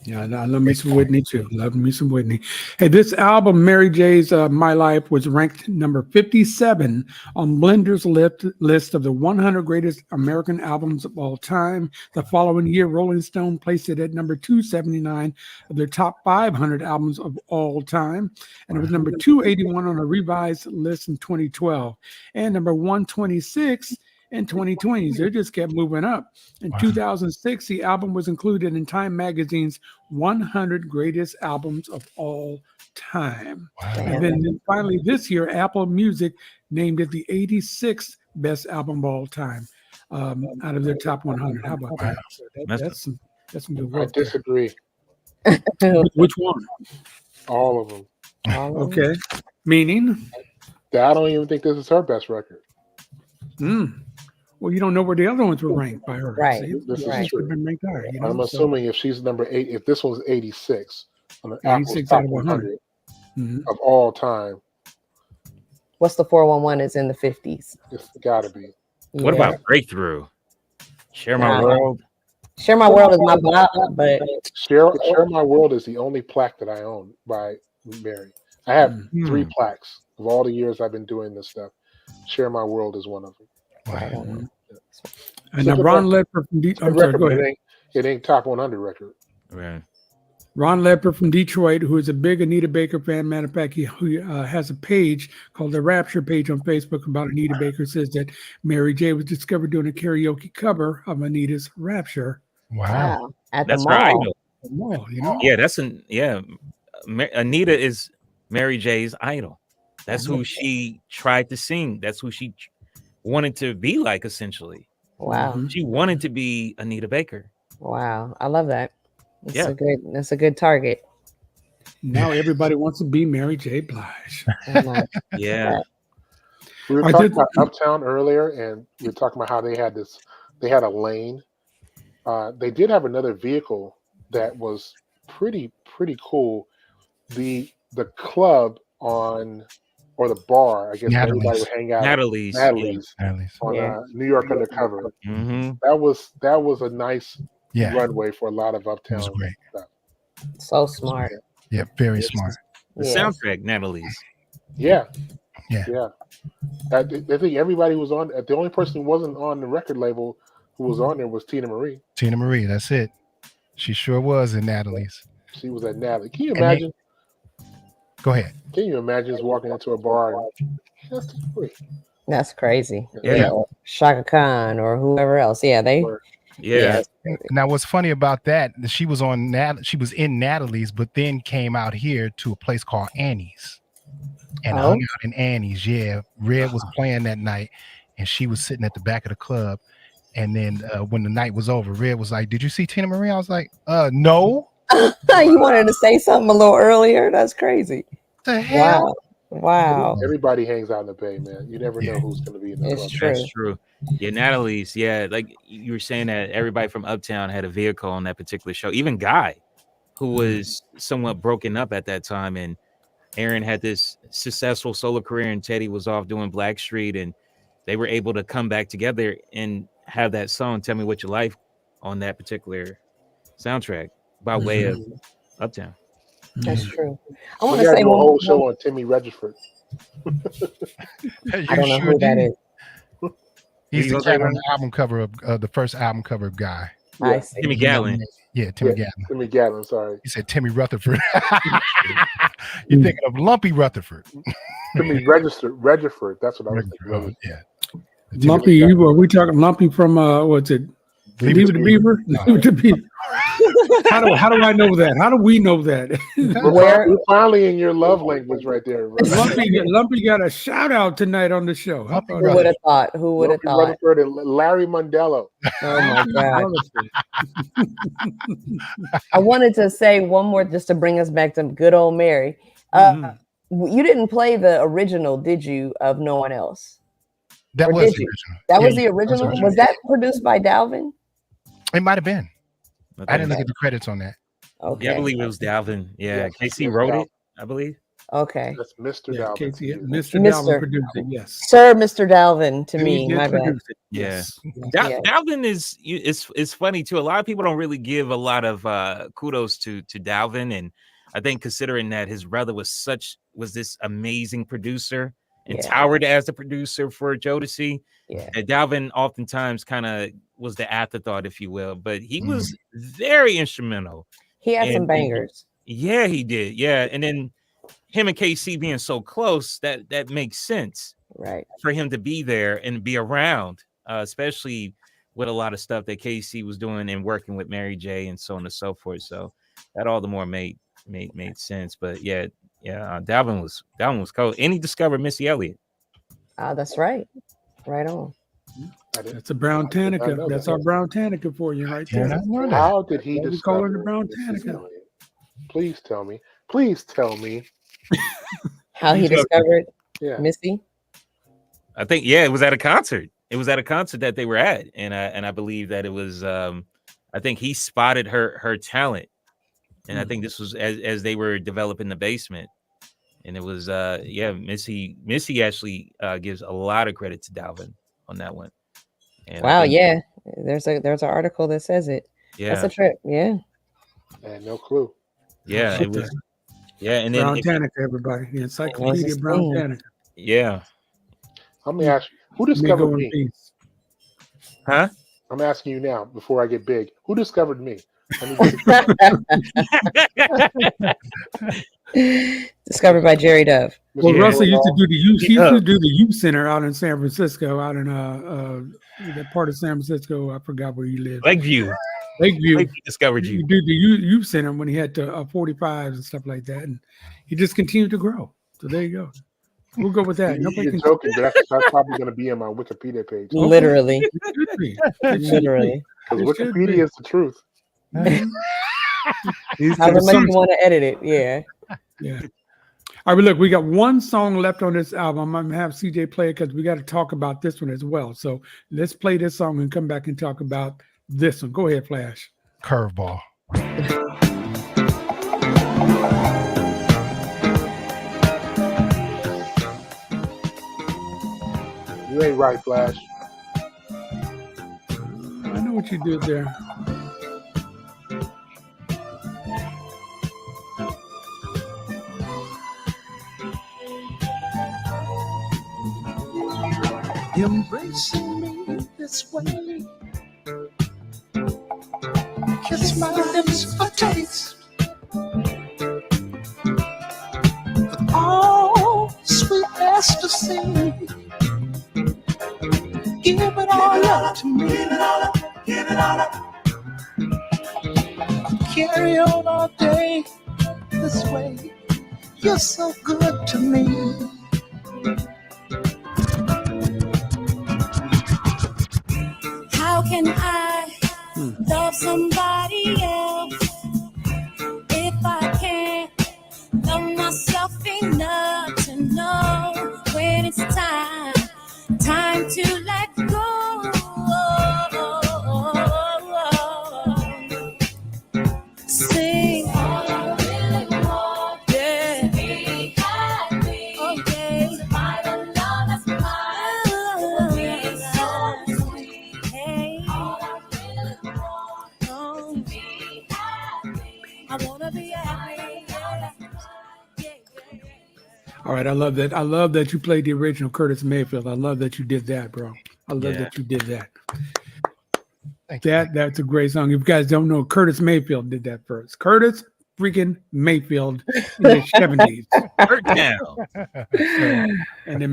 Yeah, I love me some Whitney too. Love me some Whitney. Hey, this album, Mary J's My Life, was ranked number 57 on Blender's list of the 100 greatest American albums of all time. The following year, Rolling Stone placed it at number 279 of their top 500 albums of all time. And it was number 281 on a revised list in 2012 and number 126 in 2020. They just kept moving up. In 2006, the album was included in Time Magazine's 100 Greatest Albums of All Time. Wow. And then finally this year, Apple Music named it the 86th best album of all time out of their top 100. How about that? So that's some good work. I disagree. Which one? All of them. Okay. Meaning? That I don't even think this is her best record. Well, you don't know where the other ones were ranked by her. Right. See? This is Right. true. Been ranked higher, you know? I'm So, assuming if she's number 8, if this was 86 on the Apple's 86 top out of 100 mhm. of all time, What's the 411 is in the 50s. it's got to be. What Yeah. about Breakthrough? Share My Nah. World. Share My World is my bop, but Share My World is the only plaque that I own by Mary. I have 3 Hmm. plaques of all the years I've been doing this stuff. Share My World is one of them. right on. And It's now a good Ron record. Ledford from It's a I'm good sorry, record, go but ahead. it ain't top 100 record. Right. Ron Ledford from Detroit, who is a big Anita Baker fan. Matter of fact, he has a page called the Rapture page on Facebook about Anita Baker. Says that Mary J was discovered doing a karaoke cover of Anita's Rapture. Wow. At That's the her mall. idol. Mall, you know? Yeah, Anita is Mary J's idol. That's who she tried to sing. That's who she wanted to be like, essentially. Wow. She wanted to be Anita Baker. Wow. I love that. Yeah. That's a good target. Now everybody wants to be Mary J. Blige. Yeah. We were I talking did- about Uptown earlier, and we were talking about how they had a lane. They did have another vehicle that was pretty cool. The club or the bar, I guess where everybody Natalie's. would hang out. Natalie's. Natalie's Natalie's. on Yeah. New York Undercover. Mm-hmm. That was a nice Yeah. runway for a lot of It was Uptown great. stuff. So smart. Yeah, very Yes. smart. The Yes. soundtrack, Natalie's. Yeah. Yeah. I think everybody was on. The only person who wasn't on the record label who was on there was Tina Marie. Tina Marie, that's it. She sure was in Natalie's. She was at Natalie. Can you And they- imagine? Go ahead. Can you imagine just walking into a bar and that's Tina Marie? That's crazy. Yeah. Or Shaka Khan or whoever else. Yeah, they. Or- Yeah. Now, what's funny about that? She was she was in Natalie's, but then came out here to a place called Annie's, and hung out in Annie's. Yeah, Red was playing that night, and she was sitting at the back of the club. And then when the night was over, Red was like, "Did you see Tina Marie?" I was like, "No." You wanted to say something a little earlier? That's crazy. The hell? Wow. Everybody hangs out in the Bay, man. You never Yeah. know who's going to be in the It's club. true. That's true. Yeah, Natalie's. Yeah, like you were saying that everybody from Uptown had a vehicle on that particular show. Even Guy, who was somewhat broken up at that time, and Aaron had this successful solo career, and Teddy was off doing Blackstreet, and they were able to come back together and have that song "Tell Me What You Like" on that particular soundtrack by way of Uptown. That's true. I We want to got to say do a one whole show on Timmy Regisford. I don't know who that is. He's You the gonna say cat on that? the album cover of the first album cover of Guy. I see. Timmy Gatlin. Yeah, Timmy Yeah. Gatlin. Timmy Gatlin, sorry. He said Timmy Rutherford. You're thinking of Lumpy Rutherford. Timmy Regisford. That's what I was thinking of. Yeah. Lumpy, are we talking Lumpy from what's it? Leave it to Beaver? Leave it to Beaver. How do I know that? How do we know that? We're finally in your love language right there. Lumpy got a shout out tonight on the show. How about Who would that? have thought? Who would have Lumpy thought? Rutherford and Larry Mondello. Oh my God. I wanted to say one more just to bring us back to good old Mary. You didn't play the original, did you, of No One Else? That Or was did the you? original. That was Yeah, the original? Was that produced by Dalvin? It might have been. I didn't look Okay. at the credits on that. Okay. Yeah, I believe it was Dalvin. Yeah, Yes, KC yes, wrote Dalvin. it, I believe. Okay. That's Mr. Yeah, Dalvin. Casey, Yeah. Mr. Mr. Dalvin produced it, yes. Sir, Mr. Dalvin to He me. did My bad. produce it, Yeah. yes. Yeah. Dalvin it's funny too. A lot of people don't really give a lot of kudos to Dalvin, and I think considering that his brother was this amazing producer and Yeah. towered as the producer for Jodeci, Yeah. that Dalvin oftentimes kind of was the afterthought, if you will, but he was very instrumental. He had some And- bangers. Yeah, he did. Yeah, and then him and KC being so close, that makes sense Right. for him to be there and be around, especially with a lot of stuff that KC was doing and working with Mary J and so on and so forth. So that all the more made sense. But yeah, Dalvin was cool. And he discovered Missy Elliott. That's right. Right on. That's a brown Tanica. That's our brown Tanica for you right Yeah, there. I know that. How did he We call her discover the brown Mrs. Tanica. Elliott? Please tell me. Please tell me. How he discovered Yeah. Missy. I think it was at a concert. It was at a concert that they were at, and I believe that it was. I think he spotted her talent, and I think this was as they were developing the basement, and it was Missy actually gives a lot of credit to Dalvin on that one. And Wow, yeah. There's an article that says it. Yeah, that's a trip. Yeah. I had no clue. Yeah, it was. Yeah, and then Brown Tanner, everybody. The Encyclopedia his Brown thing. Tanner. Yeah. Let me ask you, who discovered Go in me? peace. Huh? I'm asking you now, before I get big, who discovered me? Discovered by Jerry Dove. Well, Mr. Russell used to Norwell? do the youth. He used to do the youth center out in San Francisco, out in that part of San Francisco. I forgot where you live. Lakeview. Lakeview discovered You you. do the youth center when he had the 45s and stuff like that, and he just continued to grow. So there you go. We'll go with that. Nobody You're can joking, but that's probably going to be in my Wikipedia page. Literally. It should be. It should Literally. Because It should Wikipedia be. is the truth. Mhm. However much you want to edit it. Yeah. Yeah. All right, look, we got one song left on this album. I'm gonna have CJ play it because we got to talk about this one as well. So let's play this song and come back and talk about this one. Go ahead, Flash. Curveball. You ain't right, Flash. I know what you did there. Embracing me this way. Kiss my lips for taste. Oh, sweet ecstasy. Give it all up to me. Give it all up. Give it all up. Carry on all day this way. You're so good to me. How can I love somebody else if I can't love myself enough to know when it's time to let go? Sing all I really want, yeah. Be happy, okay. To find a love that's mine, be so sweet. Hey, all I really want is to be happy. I wanna be happy, yeah. All right, I love that. I love that you played the original Curtis Mayfield. I love that you did that, bro. I love that you did that. That's a great song. If you guys don't know, Curtis Mayfield did that first. Curtis freaking Mayfield in the 70s. And then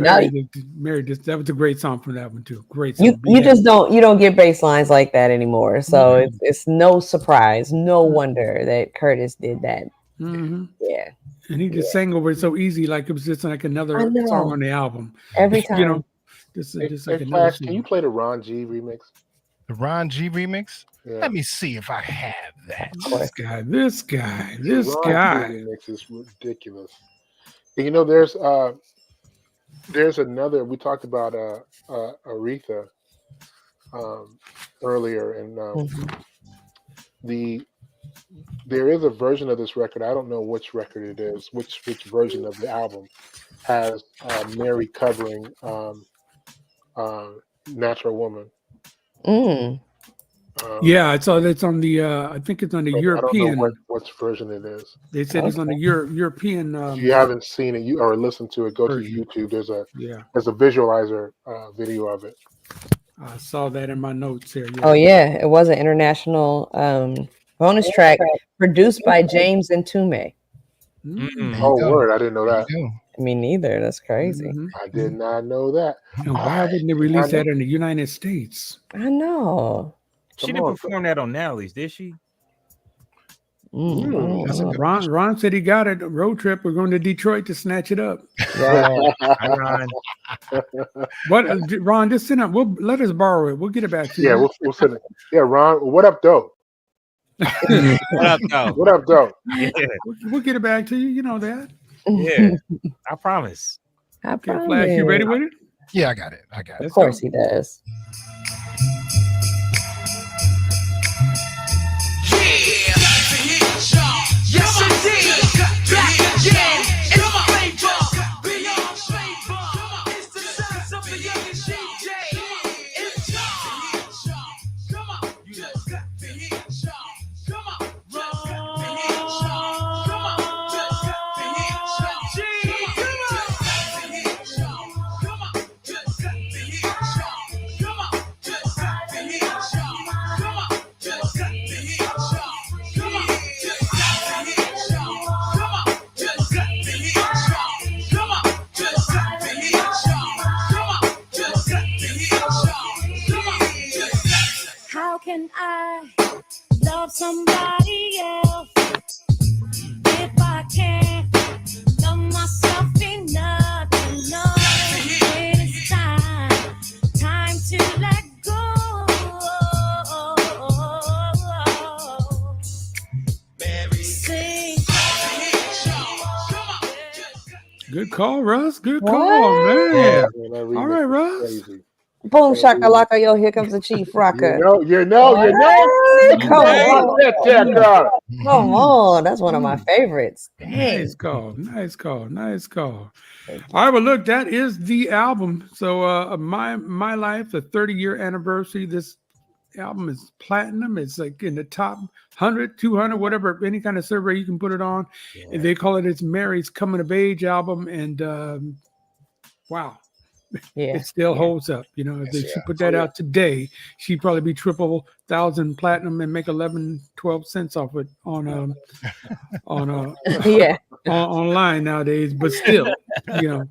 Mary just that was a great song from that one too. Great song. You just don't get bass lines like that anymore. So it's no surprise, no wonder that Curtis did that. Mm-hmm. Yeah. And he just sang over it so easy, like it was just like another song on the album. Every time. You know, just like another Flash, can you play the Ron G remix? The Ron G remix? Yeah. Let me see if I have that. This guy. Ron G remix is ridiculous. And you know, there's another. We talked about Aretha earlier, and there is a version of this record. I don't know which record it is, which version of the album has Mary covering Natural Woman. Yeah, it's on the I think it's on the European. I don't know what version it is. They said it's on the European. If you haven't seen it, or listened to it, go to YouTube. There's a visualizer video of it. I saw that in my notes here. Yeah. Oh yeah, it was an international bonus track produced by James and Tume. Oh, word! I didn't know that. Me neither. That's crazy. I did not know that. And why wouldn't they release that in the United States? I know. She didn't perform that on Nally's, did she? Ron said he got it. Road trip. We're going to Detroit to snatch it up. Ron. What, Ron? Just send it. Let us borrow it. We'll get it back to you. Yeah, we'll send it. Yeah, Ron. What up, though? What up, though? What up, though? Yeah. We'll get it back to you. You know that. Yeah, I promise. I Okay, Flash, you ready with it? Yeah, I got it. Of Let's course go. he does. Yes, indeed. Back again. It's flavor. Beyond flavor. It's the sons of the young CJ. It's y'all. Come on. You just got to hit y'all. Come on. Just got to hit y'all. Come on. Just got to hit y'all. Come on. Just got to hit y'all. Come on. Just got to hit y'all. Come on. Just got to hit y'all. Come on. How can I love somebody else if I can't love myself enough to know when it's time to let go? Sing. Good call, Russ. Good call, What? man. Yeah, man, that remix All right, is Russ. crazy. Boom shakalaka, yo, here comes the chief rocker. You know. What? Come on. Come on. That's one of my favorites. Dang. Nice call. Nice call. Nice call. All right, well, look, that is the album. So my life, the 30-year anniversary. This album is platinum. It's like in the top 100, 200, whatever, any kind of survey you can put it on. Yeah. And they call it it's Mary's coming of age album. And wow. Yeah. It still holds up. You know, if she put that out today, she'd probably be 1,000 platinum and make 11, 12 cents off it on Yeah. online nowadays. But still, you know,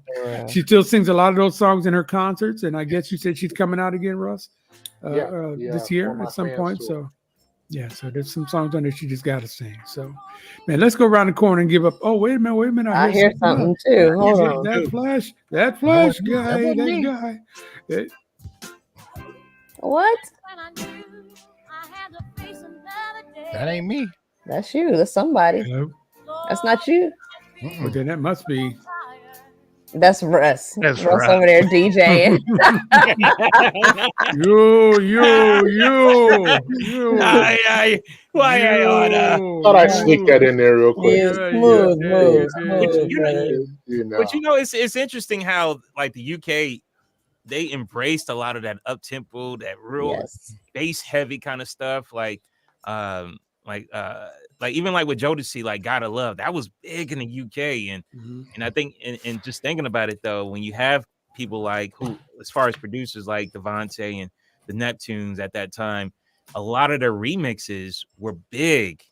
she still sings a lot of those songs in her concerts. And I guess you said she's coming out again, Russ, this year at some point. Tour. So yeah, so there's some songs on there she just got to sing. So, man, let's go around the corner and give up. Oh, wait a minute. I hear something too. Hold on. That flash That guy, wasn't me. that guy. What? That ain't me. That's you. That's somebody. Hello? That's not you. Well, then that must be. That's Russ. That's Russ Russ. over there DJing. You. Why I oughta? Thought I'd sneak that in there real quick. Yeah, smooth. You know. But you know, it's interesting how like the UK, they embraced a lot of that up tempo, that real Yes. bass heavy kind of stuff, like even like with Jodeci, like Gotta Love, that was big in the UK. And I think and just thinking about it though, when you have people like who, as far as producers like Devontae and the Neptunes at that time, a lot of their remixes were big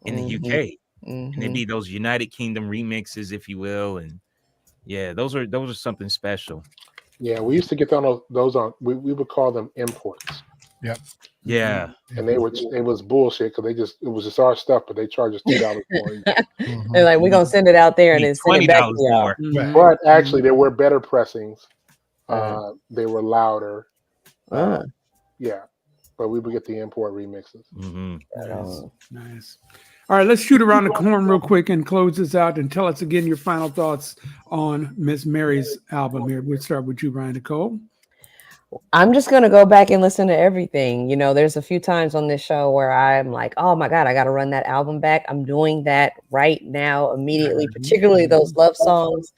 in the UK. And it'd be those United Kingdom remixes, if you will. And yeah, those are something special. Yeah, we used to get those on. We would call them imports. Yep. Yeah. And it was bullshit because it was just our stuff, but they charged us $2 for it. They're like, we're gonna send it out there and then send it back to $20 y'all. more. But actually, there were better pressings. They were louder. Yeah, but we would get the import remixes. Nice. All right, let's shoot around the corner real quick and close this out and tell us again your final thoughts on Miss Mary's album here. We'll start with you, Brian Nicole. I'm just going to go back and listen to everything. You know, there's a few times on this show where I'm like, oh my God, I got to run that album back. I'm doing that right now, immediately, particularly those love songs.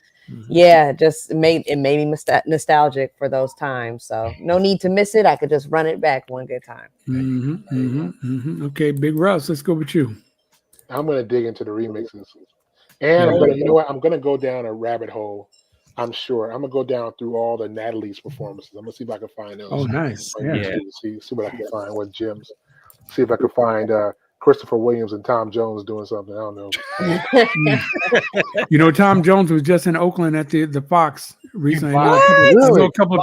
Yeah, just made me nostalgic for those times. So no need to miss it. I could just run it back one good time. Okay, Big Russ, let's go with you. I'm going to dig into the remixes. And you know what? I'm going to go down a rabbit hole. I'm sure I'm gonna go down through all the Natalie's performances. I'm gonna see if I can find those. Oh, nice. Yeah. See what I can find with Jim's. See if I can find Christopher Williams and Tom Jones doing something. I don't know. You know, Tom Jones was just in Oakland at the Fox recently. I know a couple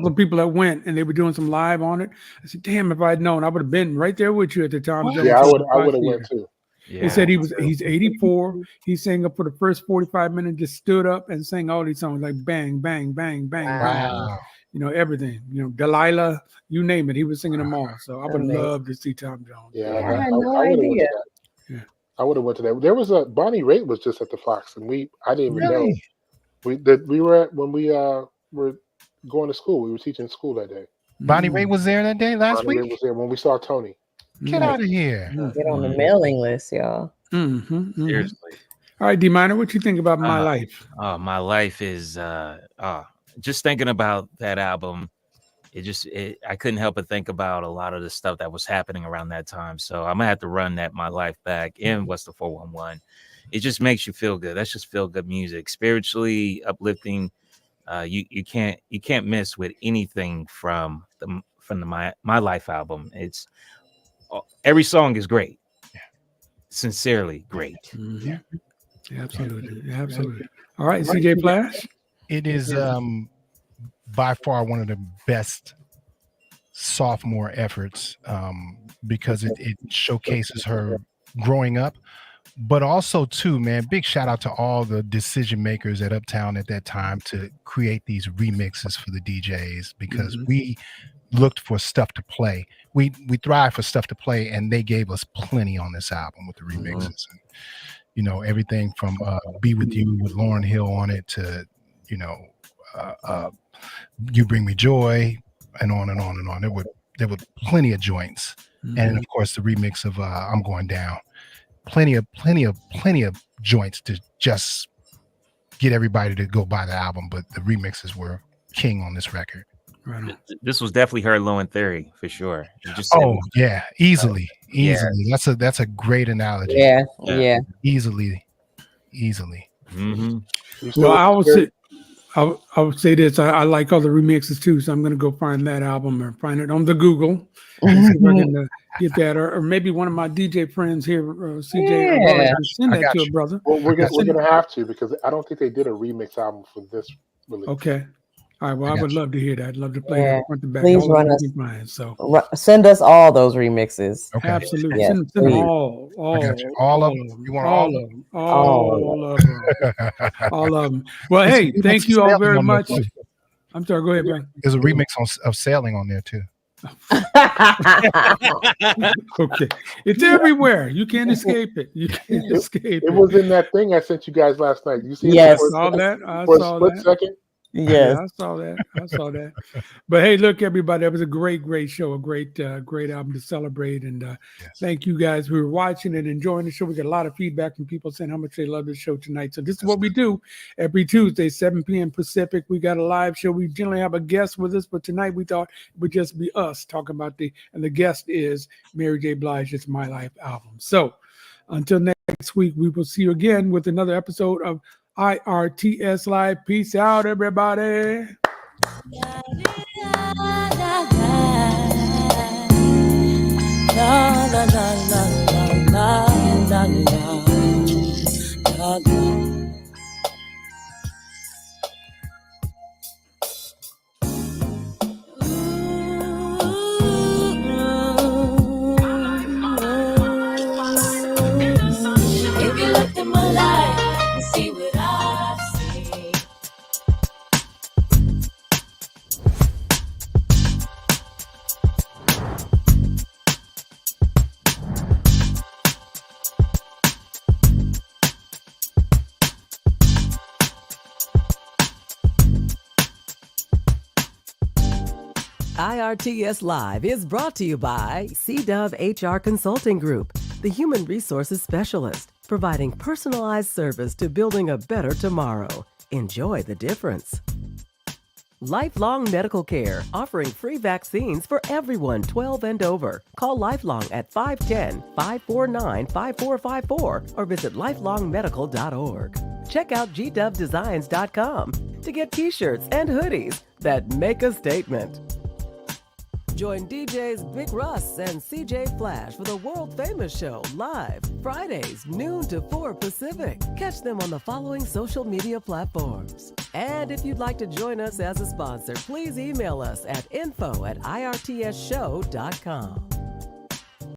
of people that went and they were doing some live on it. I said, "Damn, if I'd known, I would have been right there with you at the Tom Jones." Yeah, I would have went too. Yeah. He said he's 84. He sang up for the first 45 minutes, just stood up and sang all these songs like bang, bang, bang, bang, bang. You know, everything. You know, Delilah, you name it. He was singing them all. So I would love to see Tom Jones. Yeah, I had no idea. I would have went to that. There was a Bonnie Raitt was just at the Fox, and I didn't even know. Really? We were at when we were going to school. We were teaching school that day. Bonnie Raitt was there that day last Bonnie Raitt week? was there when we saw Tony. Get out of here. Get on the mailing list, y'all. Seriously. All right, D-Minor, what you think about My Life? Oh, My Life is just thinking about that album. I couldn't help but think about a lot of the stuff that was happening around that time. So I'm gonna have to run that My Life back in What's the 411. It just makes you feel good. That's just feel good music, spiritually uplifting. You can't miss with anything from the My Life album. It's every song is great, sincerely great. Yeah, absolutely. All right, CJ Flash. It is by far one of the best sophomore efforts because it showcases her growing up, but also too, man, big shout out to all the decision makers at Uptown at that time to create these remixes for the DJs, because we looked for stuff to play. We thrive for stuff to play, and they gave us plenty on this album with the remixes. And, you know, everything from Be With You with Lauryn Hill on it to, you know, You Bring Me Joy, and on and on and on. There were plenty of joints. And of course the remix of I'm Going Down. Plenty of joints to just get everybody to go buy the album, but the remixes were king on this record. Right. This was definitely her Low and Theory for sure. Easily. That's a great analogy. Yeah. Easily. Well, I would say this. I like all the remixes too, so I'm going to go find that album or find it on the Google and see if I can get that, or maybe one of my DJ friends here, CJ, send that to a brother. Well, we're gonna have to, because I don't think they did a remix album for this release. Okay. All right. Well, I would love to hear that. I'd love to play that front to back. Please run us. Send us all those remixes. Okay. Absolutely. Yes, send them all. All of them. You want all of them? All of them. All of them. Well, hey, thank you all very much. I'm sorry. Go ahead, Brian. There's a remix of Sailing on there too. Okay, it's everywhere. You can't escape it. It was in that thing I sent you guys last night. You see? Yes. I saw that. For a split second. Yes, I saw that. But hey, look, everybody, that was a great show, a great album to celebrate. And thank you guys who were watching and enjoying the show. We got a lot of feedback from people saying how much they love the show tonight. So this is what we do every Tuesday, 7 p.m. Pacific. We got a live show. We generally have a guest with us, but tonight we thought it would just be us talking about and the guest is Mary J. Blige's My Life album. So until next week, we will see you again with another episode of IRTS Live. Peace out, everybody. If you looked at my life and see what I see. IRTS Live is brought to you by CDove HR Consulting Group, the human resources specialist, providing personalized service to building a better tomorrow. Enjoy the difference. Lifelong Medical Care, offering free vaccines for everyone 12 and over. Call Lifelong at 510-549-5454 or visit lifelongmedical.org. Check out gdovedesigns.com to get t-shirts and hoodies that make a statement. Join DJs Big Russ and CJ Flash for the world-famous show live Fridays, noon to 4 Pacific. Catch them on the following social media platforms. And if you'd like to join us as a sponsor, please email us at info@irtsshow.com.